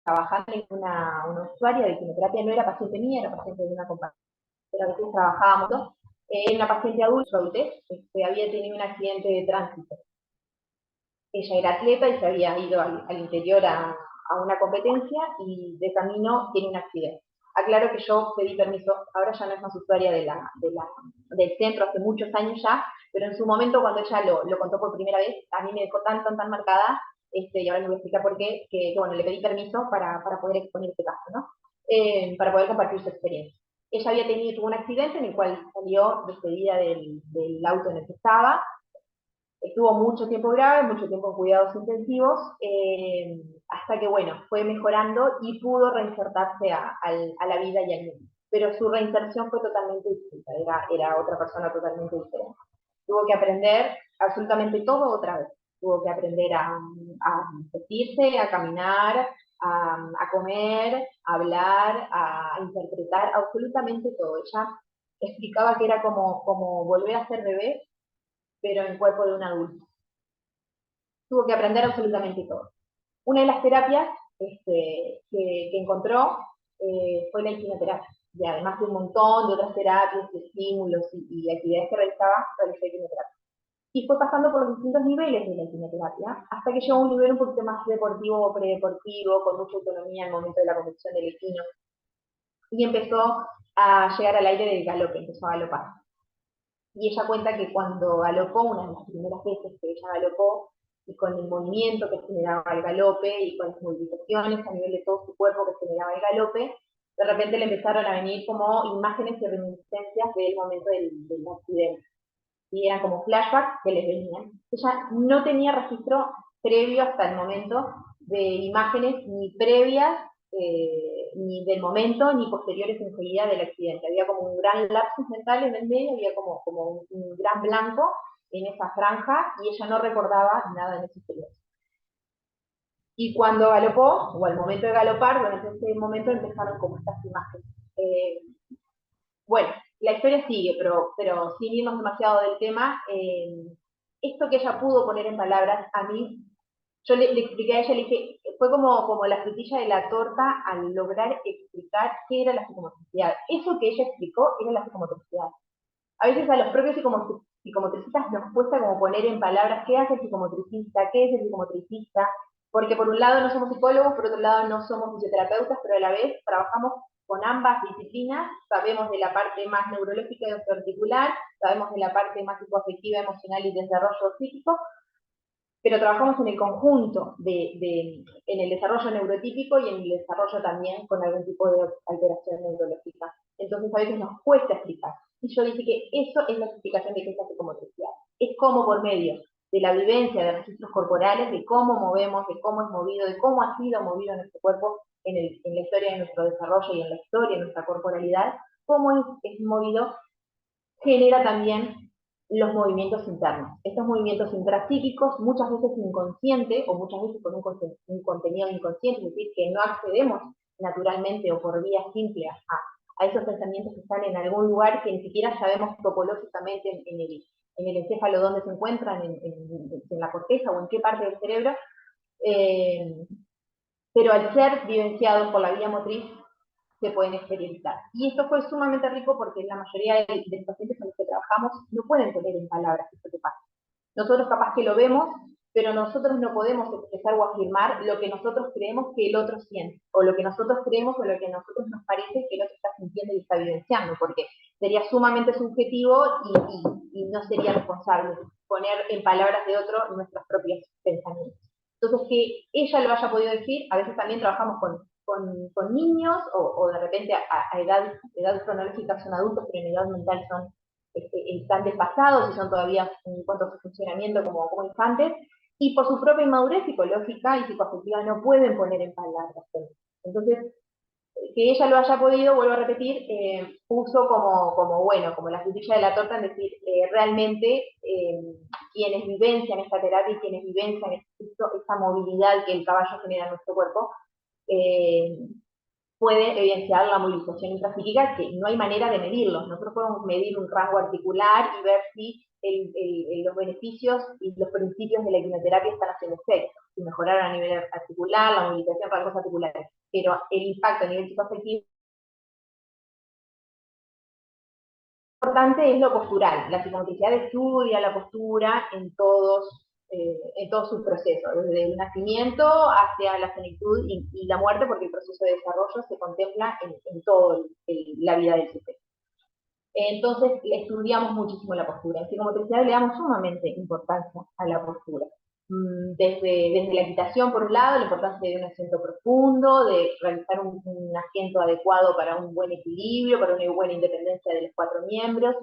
S2: trabajando en una usuaria de quimioterapia, no era paciente mía, era paciente de una compañera, pero a veces trabajábamos dos, era una paciente adulta, que había tenido un accidente de tránsito. Ella era atleta y se había ido al interior a una competencia y de camino tiene un accidente. Aclaro que yo pedí permiso, ahora ya no es más usuaria del centro, hace muchos años ya, pero en su momento cuando ella lo contó por primera vez, a mí me dejó tan marcada, y ahora les voy a explicar por qué, que bueno, le pedí permiso para poder exponer este caso, ¿no? Para poder compartir su experiencia. Ella tuvo un accidente en el cual salió despedida del auto en el que estaba, estuvo mucho tiempo grave, mucho tiempo en cuidados intensivos, hasta que, bueno, fue mejorando y pudo reinsertarse a la vida y al mundo. Pero su reinserción fue totalmente distinta, era otra persona totalmente diferente. Tuvo que aprender absolutamente todo otra vez. Tuvo que aprender a vestirse, a caminar, a comer, a hablar, a interpretar, absolutamente todo. Ella explicaba que era como volver a ser bebé, pero en cuerpo de un adulto. Tuvo que aprender absolutamente todo. Una de las terapias que encontró fue la quimioterapia. Y además de un montón de otras terapias, de estímulos y actividades que realizaba, realizó quimioterapia. Y fue pasando por los distintos niveles de la quimioterapia, hasta que llegó a un nivel un poquito más deportivo o predeportivo, con mucha autonomía en el momento de la conducción del equino. Y empezó a llegar al aire del galope, empezó a galopar. Y ella cuenta que cuando galopó, una de las primeras veces que ella galopó, y con el movimiento que generaba el galope, y con las movilizaciones a nivel de todo su cuerpo que generaba el galope, de repente le empezaron a venir como imágenes y reminiscencias del momento del accidente. Y eran como flashbacks que les venían. Ella no tenía registro previo hasta el momento de imágenes ni previas, ni del momento, ni posteriores enseguida del accidente. Había como un gran lapsus mental en el medio, había como un gran blanco en esa franja, y ella no recordaba nada en ese periodo. Y cuando galopó, o al momento de galopar, durante ese momento empezaron como estas imágenes. Bueno, la historia sigue, pero sin irnos demasiado del tema, esto que ella pudo poner en palabras, a mí, yo le expliqué a ella, le dije, fue como la frutilla de la torta al lograr explicar qué era la psicomotricidad. Eso que ella explicó era la psicomotricidad. A veces a los propios psicomotricistas nos cuesta como poner en palabras qué hace el psicomotricista, qué es el psicomotricista, porque por un lado no somos psicólogos, por otro lado no somos fisioterapeutas, pero a la vez trabajamos con ambas disciplinas, sabemos de la parte más neurológica y osteoarticular, sabemos de la parte más psicoafectiva, emocional y desarrollo psíquico, pero trabajamos en el conjunto, en el desarrollo neurotípico y en el desarrollo también con algún tipo de alteración neurológica. Entonces a veces nos cuesta explicar. Y yo dije que eso es la explicación de qué es la psicomotricidad. Es cómo por medio de la vivencia de registros corporales, de cómo movemos, de cómo es movido, de cómo ha sido movido nuestro cuerpo en la historia de nuestro desarrollo y en la historia de nuestra corporalidad, cómo es movido, genera también los movimientos internos. Estos movimientos intrapsíquicos, muchas veces inconscientes, o muchas veces con un contenido inconsciente, es decir, que no accedemos naturalmente o por vía simple a esos pensamientos que están en algún lugar que ni siquiera sabemos topológicamente en el encéfalo dónde se encuentran, en la corteza o en qué parte del cerebro, pero al ser vivenciados por la vía motriz, se pueden experienciar. Y esto fue sumamente rico porque la mayoría de los pacientes con los que trabajamos no pueden poner en palabras esto que pasa. Nosotros capaz que lo vemos, pero nosotros no podemos expresar o afirmar lo que nosotros creemos que el otro siente, o lo que nosotros creemos o lo que a nosotros nos parece que el otro está sintiendo y está vivenciando, porque sería sumamente subjetivo y no sería responsable poner en palabras de otro nuestros propios pensamientos. Entonces, que ella lo haya podido decir, a veces también trabajamos con niños, o de repente a edad cronológica son adultos, pero en edad mental son están desfasados y son todavía en cuanto a su funcionamiento como infantes, y por su propia inmadurez psicológica y psicoafectiva no pueden poner en palabras. Entonces, que ella lo haya podido, vuelvo a repetir, puso como la frutilla de la torta, en decir, realmente quienes vivencian esta terapia y quienes vivencian esta movilidad que el caballo genera en nuestro cuerpo, puede evidenciar la movilización intrapsíquica, que no hay manera de medirlo. Nosotros podemos medir un rango articular y ver si los beneficios y los principios de la quimioterapia están haciendo efecto, si mejoraron a nivel articular, la movilización, rangos articulares, pero el impacto a nivel psicoafectivo importante es lo postural. La psicomotricidad estudia la postura en todos sus procesos, desde el nacimiento hacia la senectud y la muerte, porque el proceso de desarrollo se contempla en toda la vida del sujeto. Entonces, estudiamos muchísimo la postura. En psicomotricidad le damos sumamente importancia a la postura. Desde la equitación, por un lado, la importancia de un asiento profundo, de realizar un asiento adecuado para un buen equilibrio, para una buena independencia de los 4 miembros.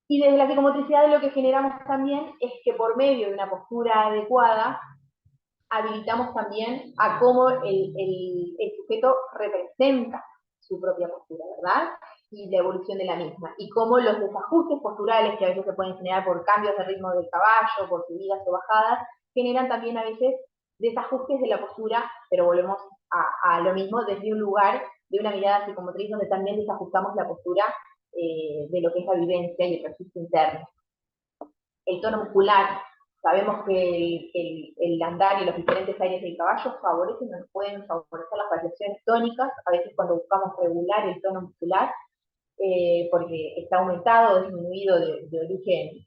S2: Y desde la psicomotricidad lo que generamos también es que por medio de una postura adecuada, habilitamos también a cómo el sujeto representa su propia postura, ¿verdad? Y la evolución de la misma. Y cómo los desajustes posturales que a veces se pueden generar por cambios de ritmo del caballo, por subidas o bajadas, generan también a veces desajustes de la postura, pero volvemos a lo mismo desde un lugar, de una mirada psicomotriz, donde también desajustamos la postura de lo que es la vivencia y el registro interno. El tono muscular. Sabemos que el andar y los diferentes aires del caballo pueden favorecer las variaciones tónicas, a veces cuando buscamos regular el tono muscular, porque está aumentado o disminuido de origen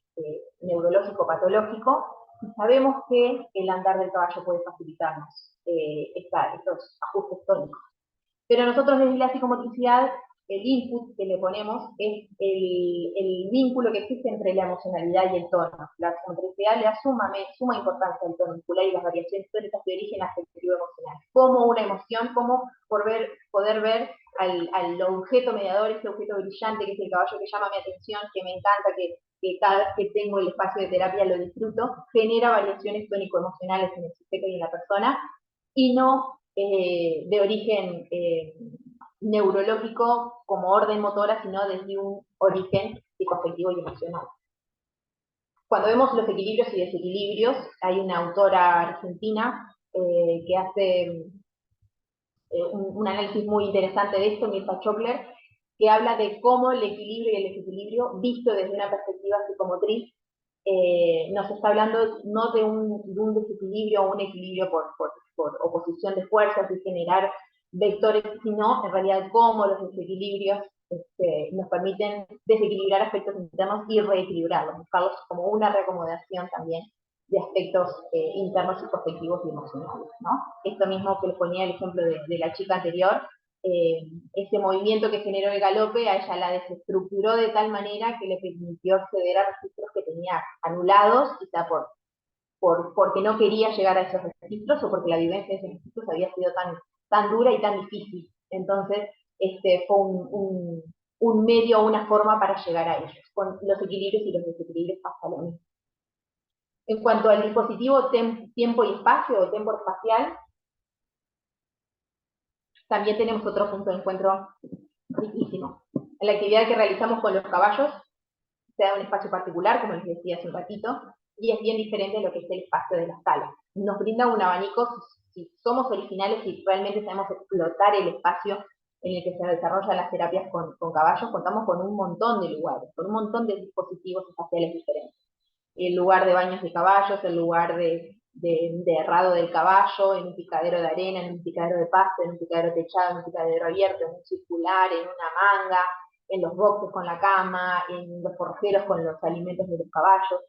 S2: neurológico patológico, y sabemos que el andar del caballo puede facilitarnos estos ajustes tónicos. Pero nosotros desde la psicomotricidad, el input que le ponemos es el vínculo que existe entre la emocionalidad y el tono. La psicomotricidad le da suma importancia al tono muscular y las variaciones tónicas de origen afectivo emocional. Como una emoción, como poder ver al objeto mediador, ese objeto brillante que es el caballo, que llama mi atención, que me encanta, que cada vez que tengo el espacio de terapia lo disfruto, genera variaciones tónico-emocionales en el sujeto y en la persona, y no de origen neurológico como orden motora, sino desde un origen psicoafectivo y emocional. Cuando vemos los equilibrios y desequilibrios, hay una autora argentina que hace un análisis muy interesante de esto, Mirta Schockler, que habla de cómo el equilibrio y el desequilibrio, visto desde una perspectiva psicomotriz, nos está hablando no de un desequilibrio o un equilibrio por oposición de fuerzas y generar vectores, sino en realidad cómo los desequilibrios nos permiten desequilibrar aspectos internos y reequilibrarlos, buscarlos como una reacomodación también de aspectos internos psicoafectivos y emocionales, ¿no? Esto mismo que les ponía el ejemplo de la chica anterior, ese movimiento que generó el galope, a ella la desestructuró de tal manera que le permitió acceder a registros que tenía anulados, quizá porque no quería llegar a esos registros o porque la vivencia de esos registros había sido tan dura y tan difícil. Entonces, fue un medio o una forma para llegar a ellos. Con los equilibrios y los desequilibrios pasa lo mismo. En cuanto al dispositivo tiempo y espacio o tempo espacial, también tenemos otro punto de encuentro riquísimo. En la actividad que realizamos con los caballos, se da un espacio particular, como les decía hace un ratito, y es bien diferente de lo que es el espacio de la sala. Nos brinda un abanico, si somos originales y realmente sabemos explotar el espacio en el que se desarrollan las terapias con caballos, contamos con un montón de lugares, con un montón de dispositivos espaciales diferentes. El lugar de baños de caballos, el lugar de herrado del caballo, en un picadero de arena, en un picadero de pasto, en un picadero techado, en un picadero abierto, en un circular, en una manga, en los boxes con la cama, en los forjeros con los alimentos de los caballos.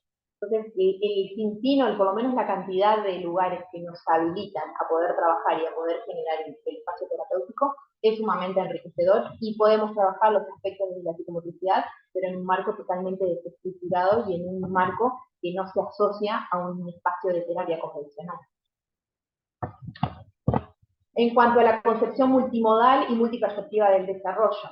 S2: Entonces, el sinfín, o por lo menos la cantidad de lugares que nos habilitan a poder trabajar y a poder generar el espacio terapéutico es sumamente enriquecedor, y podemos trabajar los aspectos de la psicomotricidad, pero en un marco totalmente desestructurado y en un marco que no se asocia a un espacio de terapia convencional. En cuanto a la concepción multimodal y multiperspectiva del desarrollo,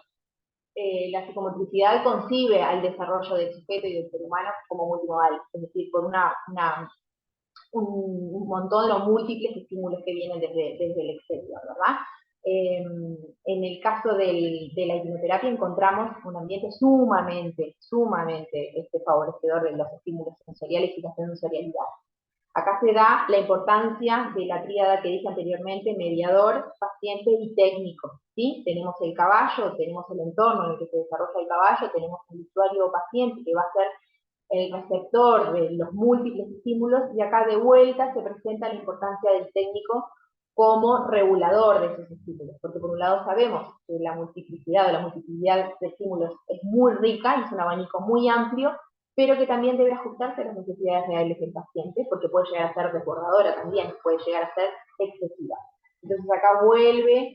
S2: la psicomotricidad concibe al desarrollo del sujeto y del ser humano como multimodal, es decir, por un montón o múltiples estímulos que vienen desde el exterior, ¿verdad? En el caso de la hipnoterapia encontramos un ambiente sumamente favorecedor de los estímulos sensoriales y la sensorialidad. Acá se da la importancia de la tríada que dije anteriormente, mediador, paciente y técnico, ¿sí? Tenemos el caballo, tenemos el entorno en el que se desarrolla el caballo, tenemos el usuario o paciente que va a ser el receptor de los múltiples estímulos, y acá de vuelta se presenta la importancia del técnico como regulador de esos estímulos, porque por un lado sabemos que la multiplicidad o la multiplicidad de estímulos es muy rica, es un abanico muy amplio, pero que también debe ajustarse a las necesidades reales del paciente, porque puede llegar a ser desbordadora también, puede llegar a ser excesiva. Entonces acá vuelve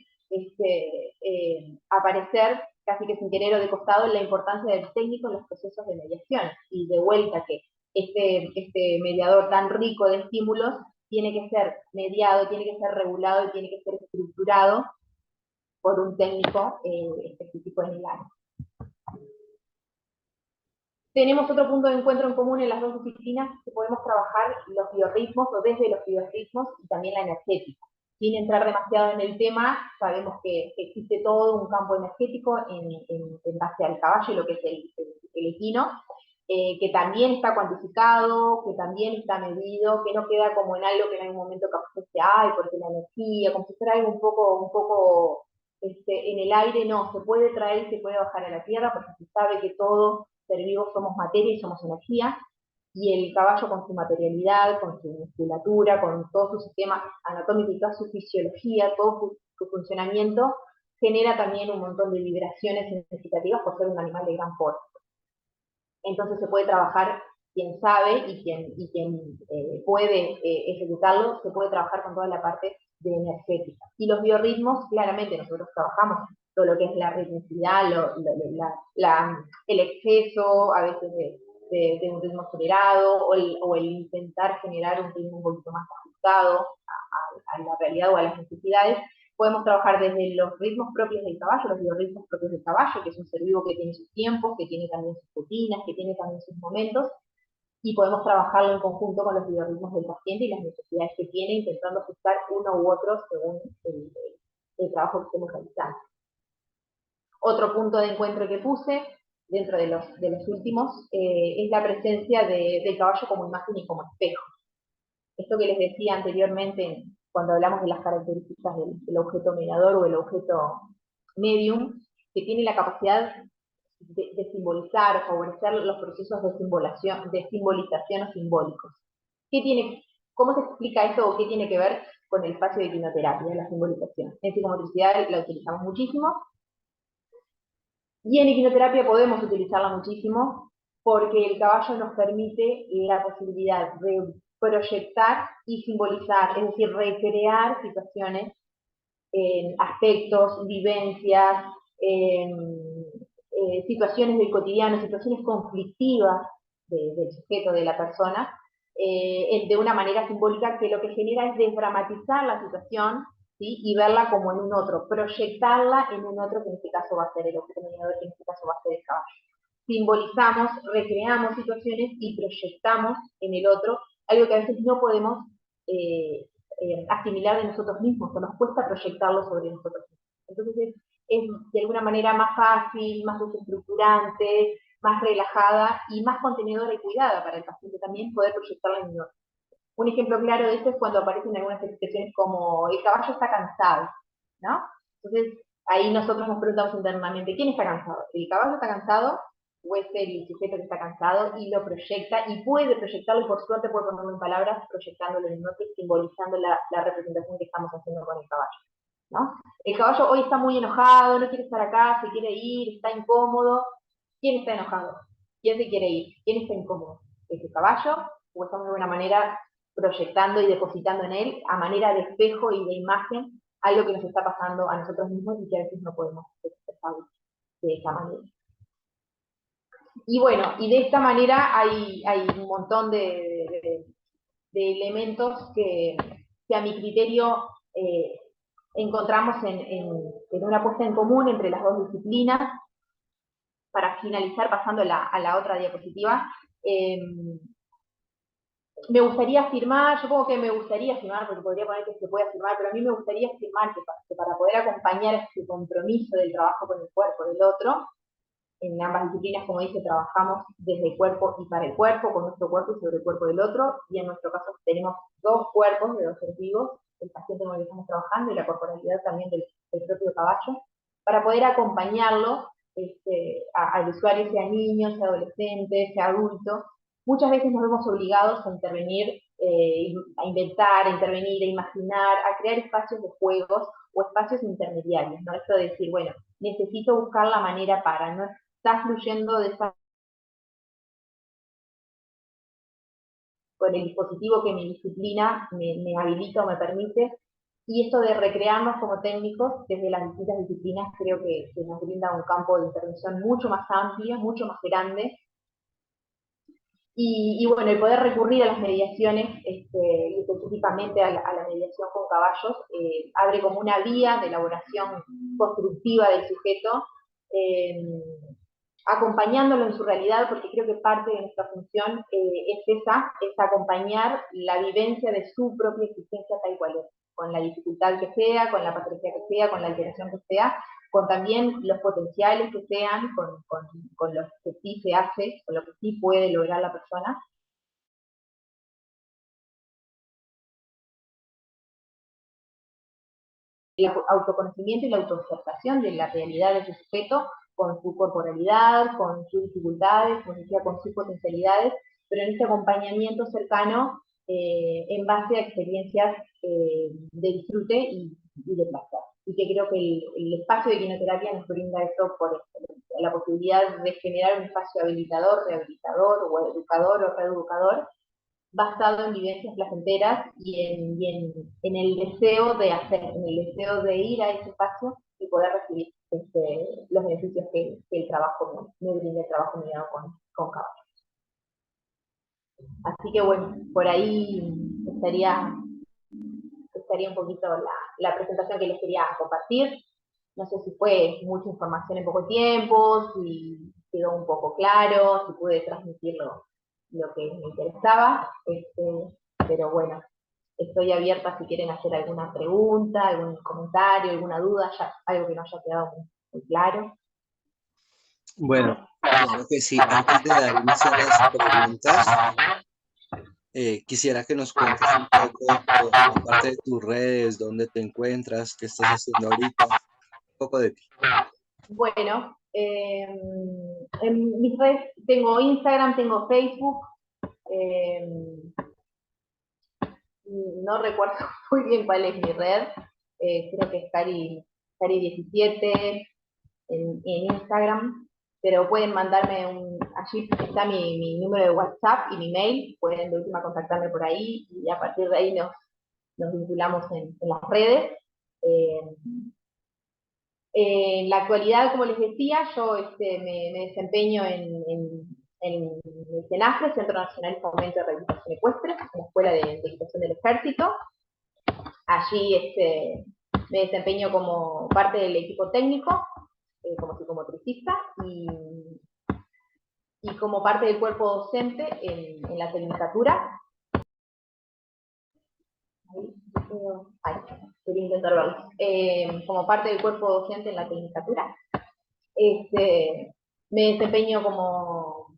S2: a aparecer, casi que sin querer o de costado, la importancia del técnico en los procesos de mediación, y de vuelta que este mediador tan rico de estímulos tiene que ser mediado, tiene que ser regulado y tiene que ser estructurado por un técnico específico en el área. Tenemos otro punto de encuentro en común en las dos disciplinas, que podemos trabajar los biorritmos o desde los biorritmos y también la energética. Sin entrar demasiado en el tema, sabemos que existe todo un campo energético en base al caballo y lo que es el equino, que también está cuantificado, que también está medido, que no queda como en algo que en algún momento capaz se ay, porque la energía, como si fuera algo un poco en el aire. No, se puede traer y se puede bajar a la tierra, porque se sabe que todo ser vivo somos materia y somos energía, y el caballo con su materialidad, con su musculatura, con todo su sistema anatómico y toda su fisiología, todo su funcionamiento, genera también un montón de vibraciones significativas por ser un animal de gran porte. Entonces se puede trabajar, quien sabe y quien puede ejecutarlo, se puede trabajar con toda la parte de energética. Y los biorritmos, claramente nosotros trabajamos todo lo que es la ritmicidad, el exceso a veces de un ritmo acelerado, o el intentar generar un ritmo un poquito más ajustado a la realidad o a las necesidades. Podemos trabajar desde los ritmos propios del caballo, los biorritmos propios del caballo, que es un ser vivo que tiene sus tiempos, que tiene también sus rutinas, que tiene también sus momentos, y podemos trabajarlo en conjunto con los biorritmos del paciente y las necesidades que tiene, intentando ajustar uno u otro según el trabajo que estemos realizando. Otro punto de encuentro que puse, dentro de los últimos, es la presencia del caballo como imagen y como espejo. Esto que les decía anteriormente, cuando hablamos de las características del objeto mediador o el objeto medium, que tiene la capacidad de simbolizar, favorecer los procesos de simbolización o simbólicos. ¿Cómo se explica esto o qué tiene que ver con el espacio de hipnoterapia, la simbolización? En psicomotricidad la utilizamos muchísimo, y en hipnoterapia podemos utilizarla muchísimo, porque el caballo nos permite la posibilidad de proyectar y simbolizar, es decir, recrear situaciones, aspectos, vivencias, situaciones del cotidiano, situaciones conflictivas del sujeto, de la persona, de una manera simbólica, que lo que genera es desdramatizar la situación, ¿sí? Y verla como en un otro, proyectarla en un otro, que en este caso va a ser el objeto mediador, que en este caso va a ser el caballo. Simbolizamos, recreamos situaciones y proyectamos en el otro algo que a veces no podemos asimilar de nosotros mismos, o nos cuesta proyectarlo sobre nosotros mismos. Entonces es de alguna manera más fácil, más desestructurante, más relajada y más contenedora y cuidada para el paciente también poder proyectarla en el otro. Un ejemplo claro de esto es cuando aparecen algunas expresiones como el caballo está cansado, ¿no? Entonces ahí nosotros nos preguntamos internamente, ¿quién está cansado? ¿El caballo está cansado o es el sujeto que está cansado? Y lo proyecta, y puede proyectarlo, y por suerte puede ponerlo en palabras, proyectándolo en otro, simbolizando la representación que estamos haciendo con el caballo, ¿no? El caballo hoy está muy enojado, no quiere estar acá, se quiere ir, está incómodo. ¿Quién está enojado? ¿Quién se quiere ir? ¿Quién está incómodo? ¿Es el caballo? ¿O estamos de alguna manera proyectando y depositando en él, a manera de espejo y de imagen, algo que nos está pasando a nosotros mismos y que a veces no podemos expresar de esa manera? Y bueno, y de esta manera hay un montón de elementos que a mi criterio encontramos en una puesta en común entre las dos disciplinas, finalizar, pasando a la otra diapositiva, me gustaría afirmar, yo supongo que me gustaría afirmar, porque podría poner que se puede afirmar, pero a mí me gustaría afirmar que para poder acompañar este compromiso del trabajo con el cuerpo del otro, en ambas disciplinas, como dije, trabajamos desde el cuerpo y para el cuerpo, con nuestro cuerpo y sobre el cuerpo del otro, y en nuestro caso tenemos dos cuerpos de dos seres vivos, el paciente con el que estamos trabajando y la corporalidad también del propio caballo, para poder acompañarlo al usuario, sea niño, sea adolescente, sea adulto. Muchas veces nos vemos obligados a intervenir, a inventar, a intervenir, a imaginar, a crear espacios de juegos o espacios intermediarios, ¿no? Esto de decir, bueno, necesito buscar la manera para, no está fluyendo de esa con el dispositivo que mi disciplina me habilita o me permite, y esto de recrearnos como técnicos desde las distintas disciplinas creo que nos brinda un campo de intervención mucho más amplio, mucho más grande, y bueno, el poder recurrir a las mediaciones, y específicamente a la mediación con caballos, abre como una vía de elaboración constructiva del sujeto, acompañándolo en su realidad, porque creo que parte de nuestra función es acompañar la vivencia de su propia existencia tal cual es, con la dificultad que sea, con la patología que sea, con la alteración que sea, con también los potenciales que sean, con lo que sí se hace, con lo que sí puede lograr la persona. El autoconocimiento y la autoobservación de la realidad de su sujeto, con su corporalidad, con sus dificultades, como decía, con sus potencialidades, pero en este acompañamiento cercano en base a experiencias de disfrute y de placer. Y que creo que el espacio de quinoterapia nos brinda eso por excelencia, la posibilidad de generar un espacio habilitador, rehabilitador, o educador o reeducador, basado en vivencias placenteras en el deseo de hacer, en el deseo de ir a ese espacio y poder recibir los beneficios que el trabajo me brinda, el trabajo mediado con caballos. Así que bueno, por ahí estaría un poquito la presentación que les quería compartir. No sé si fue mucha información en poco tiempo, si quedó un poco claro, si pude transmitir lo que me interesaba, pero bueno, estoy abierta si quieren hacer alguna pregunta, algún comentario, alguna duda, algo que no haya quedado muy claro.
S1: Bueno, claro que sí. Antes de dar inicio a las preguntas, quisiera que nos cuentes un poco, aparte de tus redes, dónde te encuentras, qué estás haciendo ahorita, un poco de ti.
S2: Bueno, en mis redes tengo Instagram, tengo Facebook, no recuerdo muy bien cuál es mi red, creo que es Cari17 en Instagram, pero pueden mandarme allí está mi número de WhatsApp y mi mail, pueden de última contactarme por ahí y a partir de ahí nos vinculamos en las redes. En la actualidad, como les decía, yo me desempeño en el CENAFRE, Centro Nacional de Fomento de Rehabilitación Ecuestre, en la Escuela de Equitación del Ejército. Allí me desempeño como parte del equipo técnico, como psicomotricista, y como parte del cuerpo docente en la tecnicatura. Quería intentar verlo. Como parte del cuerpo docente en la tecnicatura. Me desempeño como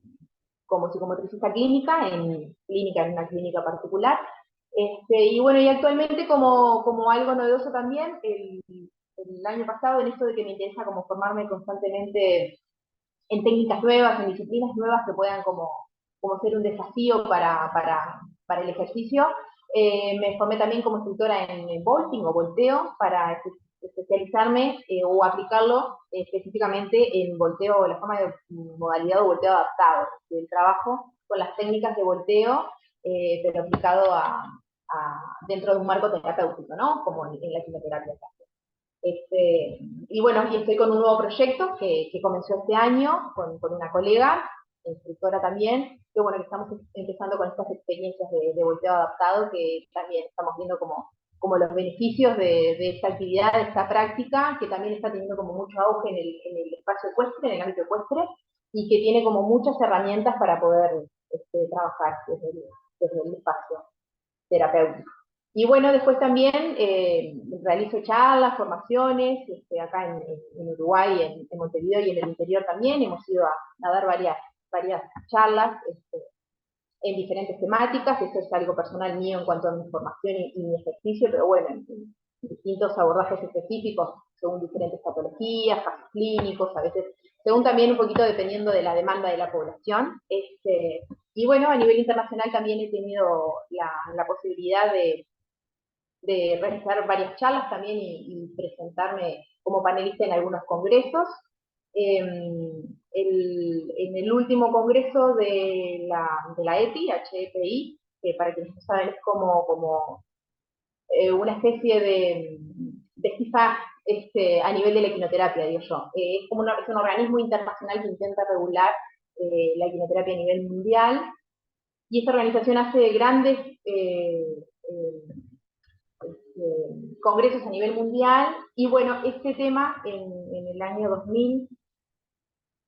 S2: psicomotricista clínica en una clínica particular. Y bueno, y actualmente como algo novedoso también, el año pasado, en esto de que me interesa como formarme constantemente en técnicas nuevas, en disciplinas nuevas que puedan como ser un desafío para el ejercicio, me formé también como instructora en vaulting o volteo para especializarme o aplicarlo específicamente en volteo, la forma de modalidad o volteo adaptado, del trabajo con las técnicas de volteo, pero aplicado dentro de un marco terapéutico, ¿no? Como en la quimioterapia. Y bueno, y estoy con un nuevo proyecto que comenzó este año con una colega, instructora también, que bueno, que estamos empezando con estas experiencias de volteo adaptado, que también estamos viendo como los beneficios de esta actividad, de esta práctica, que también está teniendo como mucho auge en el espacio ecuestre, en el ámbito ecuestre, y que tiene como muchas herramientas para poder trabajar desde el espacio terapéutico. Y bueno, después también realizo charlas, formaciones, acá en Uruguay, en Montevideo y en el interior también. Hemos ido a dar varias charlas en diferentes temáticas. Eso es algo personal mío en cuanto a mi formación y mi ejercicio, pero bueno, en distintos abordajes específicos, según diferentes patologías, casos clínicos, a veces, según también un poquito dependiendo de la demanda de la población. Y bueno, a nivel internacional también he tenido la posibilidad de realizar varias charlas también y presentarme como panelista en algunos congresos. En el último congreso de la EPI, HEPI, que para quienes no saben es como una especie de FIFA a nivel de la equinoterapia, digo yo. Es un organismo internacional que intenta regular la equinoterapia a nivel mundial, y esta organización hace grandes congresos a nivel mundial, y bueno, este tema en el año 2000,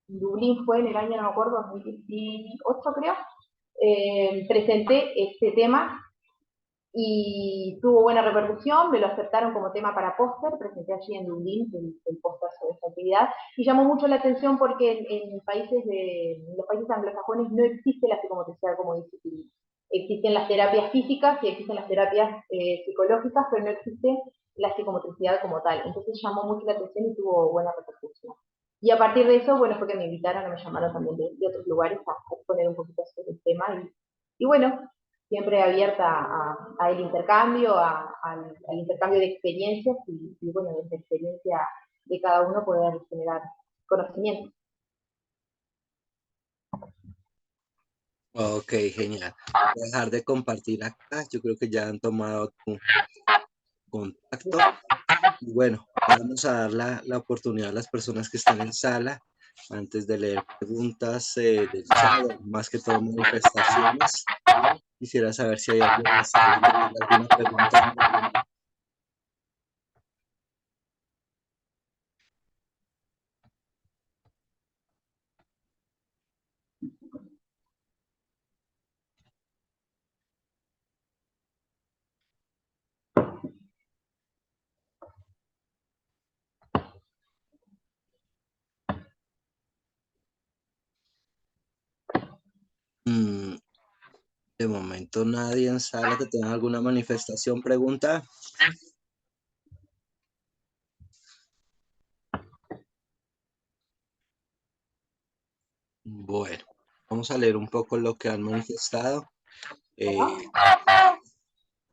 S2: Dublín fue en el año, no me acuerdo, 2018 creo, presenté este tema y tuvo buena repercusión, me lo aceptaron como tema para póster, presenté allí en Dublín el póster sobre esta actividad, y llamó mucho la atención porque en los países anglosajones no existe la psicomotricidad como disciplina. Existen las terapias físicas y existen las terapias psicológicas, pero no existe la psicomotricidad como tal. Entonces llamó mucho la atención y tuvo buena repercusión. Y a partir de eso, bueno, fue que me invitaron, me llamaron también de otros lugares a exponer un poquito sobre el tema. Y bueno, siempre abierta a el intercambio, al intercambio de experiencias y bueno, desde la experiencia de cada uno poder generar conocimiento.
S1: Ok, genial. Voy a dejar de compartir acá. Yo creo que ya han tomado tu contacto. Y bueno, vamos a dar la oportunidad a las personas que están en sala antes de leer preguntas del chat, más que todo manifestaciones. Quisiera saber si hay alguien en sala que tenga alguna pregunta. Mm, de momento nadie en sala que tenga alguna manifestación, pregunta. Bueno, vamos a leer un poco lo que han manifestado.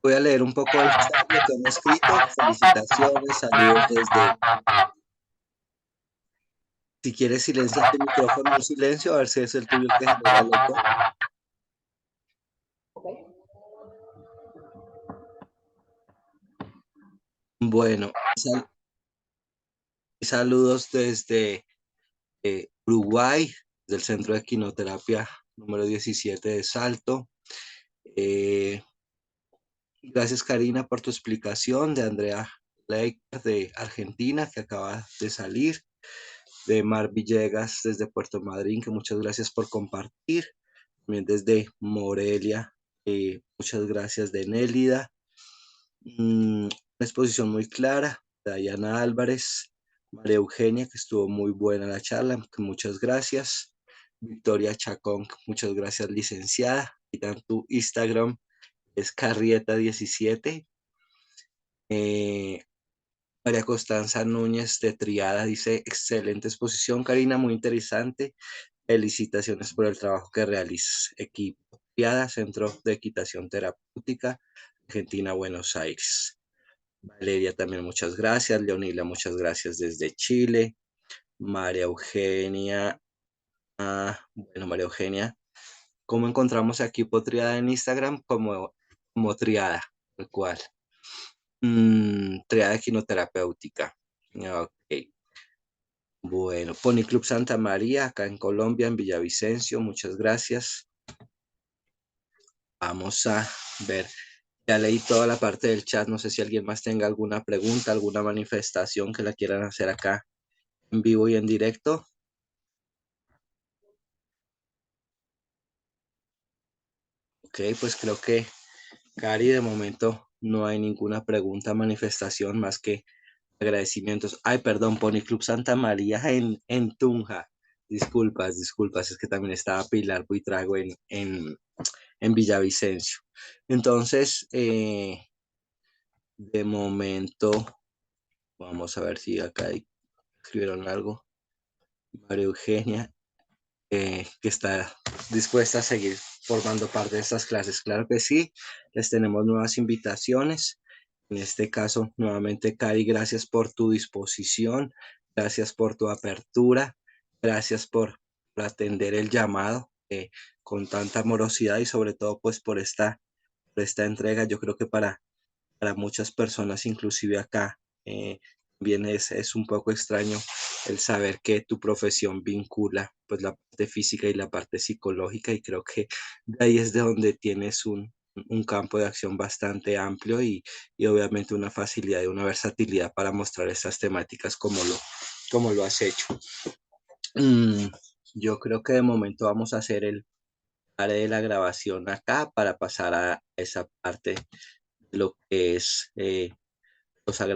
S1: Voy a leer un poco el chat, lo que han escrito. Felicitaciones, saludos desde... Si quieres, silencia tu micrófono en silencio, a ver si es el tuyo el que genera el eco.
S2: Okay.
S1: Bueno, saludos desde Uruguay, del Centro de Equinoterapia número 17 de Salto. Gracias, Karina, por tu explicación. De Andrea Leiker de Argentina, que acaba de salir. De Mar Villegas desde Puerto Madryn, que muchas gracias por compartir. También desde Morelia, muchas gracias de Nélida. Una exposición muy clara. De Dayana Álvarez, María Eugenia, que estuvo muy buena la charla, que muchas gracias. Victoria Chacón, muchas gracias, licenciada. Y en tu Instagram es Carrieta17. María Constanza Núñez de Triada dice, excelente exposición, Karina, muy interesante. Felicitaciones por el trabajo que realizas. Equipo Triada, Centro de Equitación Terapéutica, Argentina, Buenos Aires. Valeria también, muchas gracias. Leonila, muchas gracias desde Chile. María Eugenia. Bueno, María Eugenia, ¿cómo encontramos a Equipo Triada en Instagram? Como Triada, tal cual. Triada quinoterapéutica. Ok. Bueno, Pony Club Santa María, acá en Colombia, en Villavicencio, muchas gracias. Vamos a ver, ya leí toda la parte del chat, no sé si alguien más tenga alguna pregunta, alguna manifestación que la quieran hacer acá en vivo y en directo. Ok, pues creo que, Cari, de momento no hay ninguna pregunta, manifestación más que agradecimientos. Ay, perdón, Pony Club Santa María en Tunja. Disculpas, disculpas, es que también estaba Pilar Buitrago en Villavicencio. Entonces, de momento, vamos a ver si acá escribieron algo. María Eugenia, que está dispuesta a seguir formando parte de estas clases. Claro que sí, les tenemos nuevas invitaciones. En este caso, nuevamente, Cari, gracias por tu disposición, gracias por tu apertura, gracias por atender el llamado con tanta amorosidad y sobre todo pues por esta entrega. Yo creo que para muchas personas, inclusive acá, también es un poco extraño el saber que tu profesión vincula pues la parte física y la parte psicológica y creo que de ahí es de donde tienes un campo de acción bastante amplio y obviamente una facilidad y una versatilidad para mostrar estas temáticas como lo has hecho. Mm, yo creo que de momento vamos a hacer el área de la grabación acá para pasar a esa parte de lo que es los agradecimientos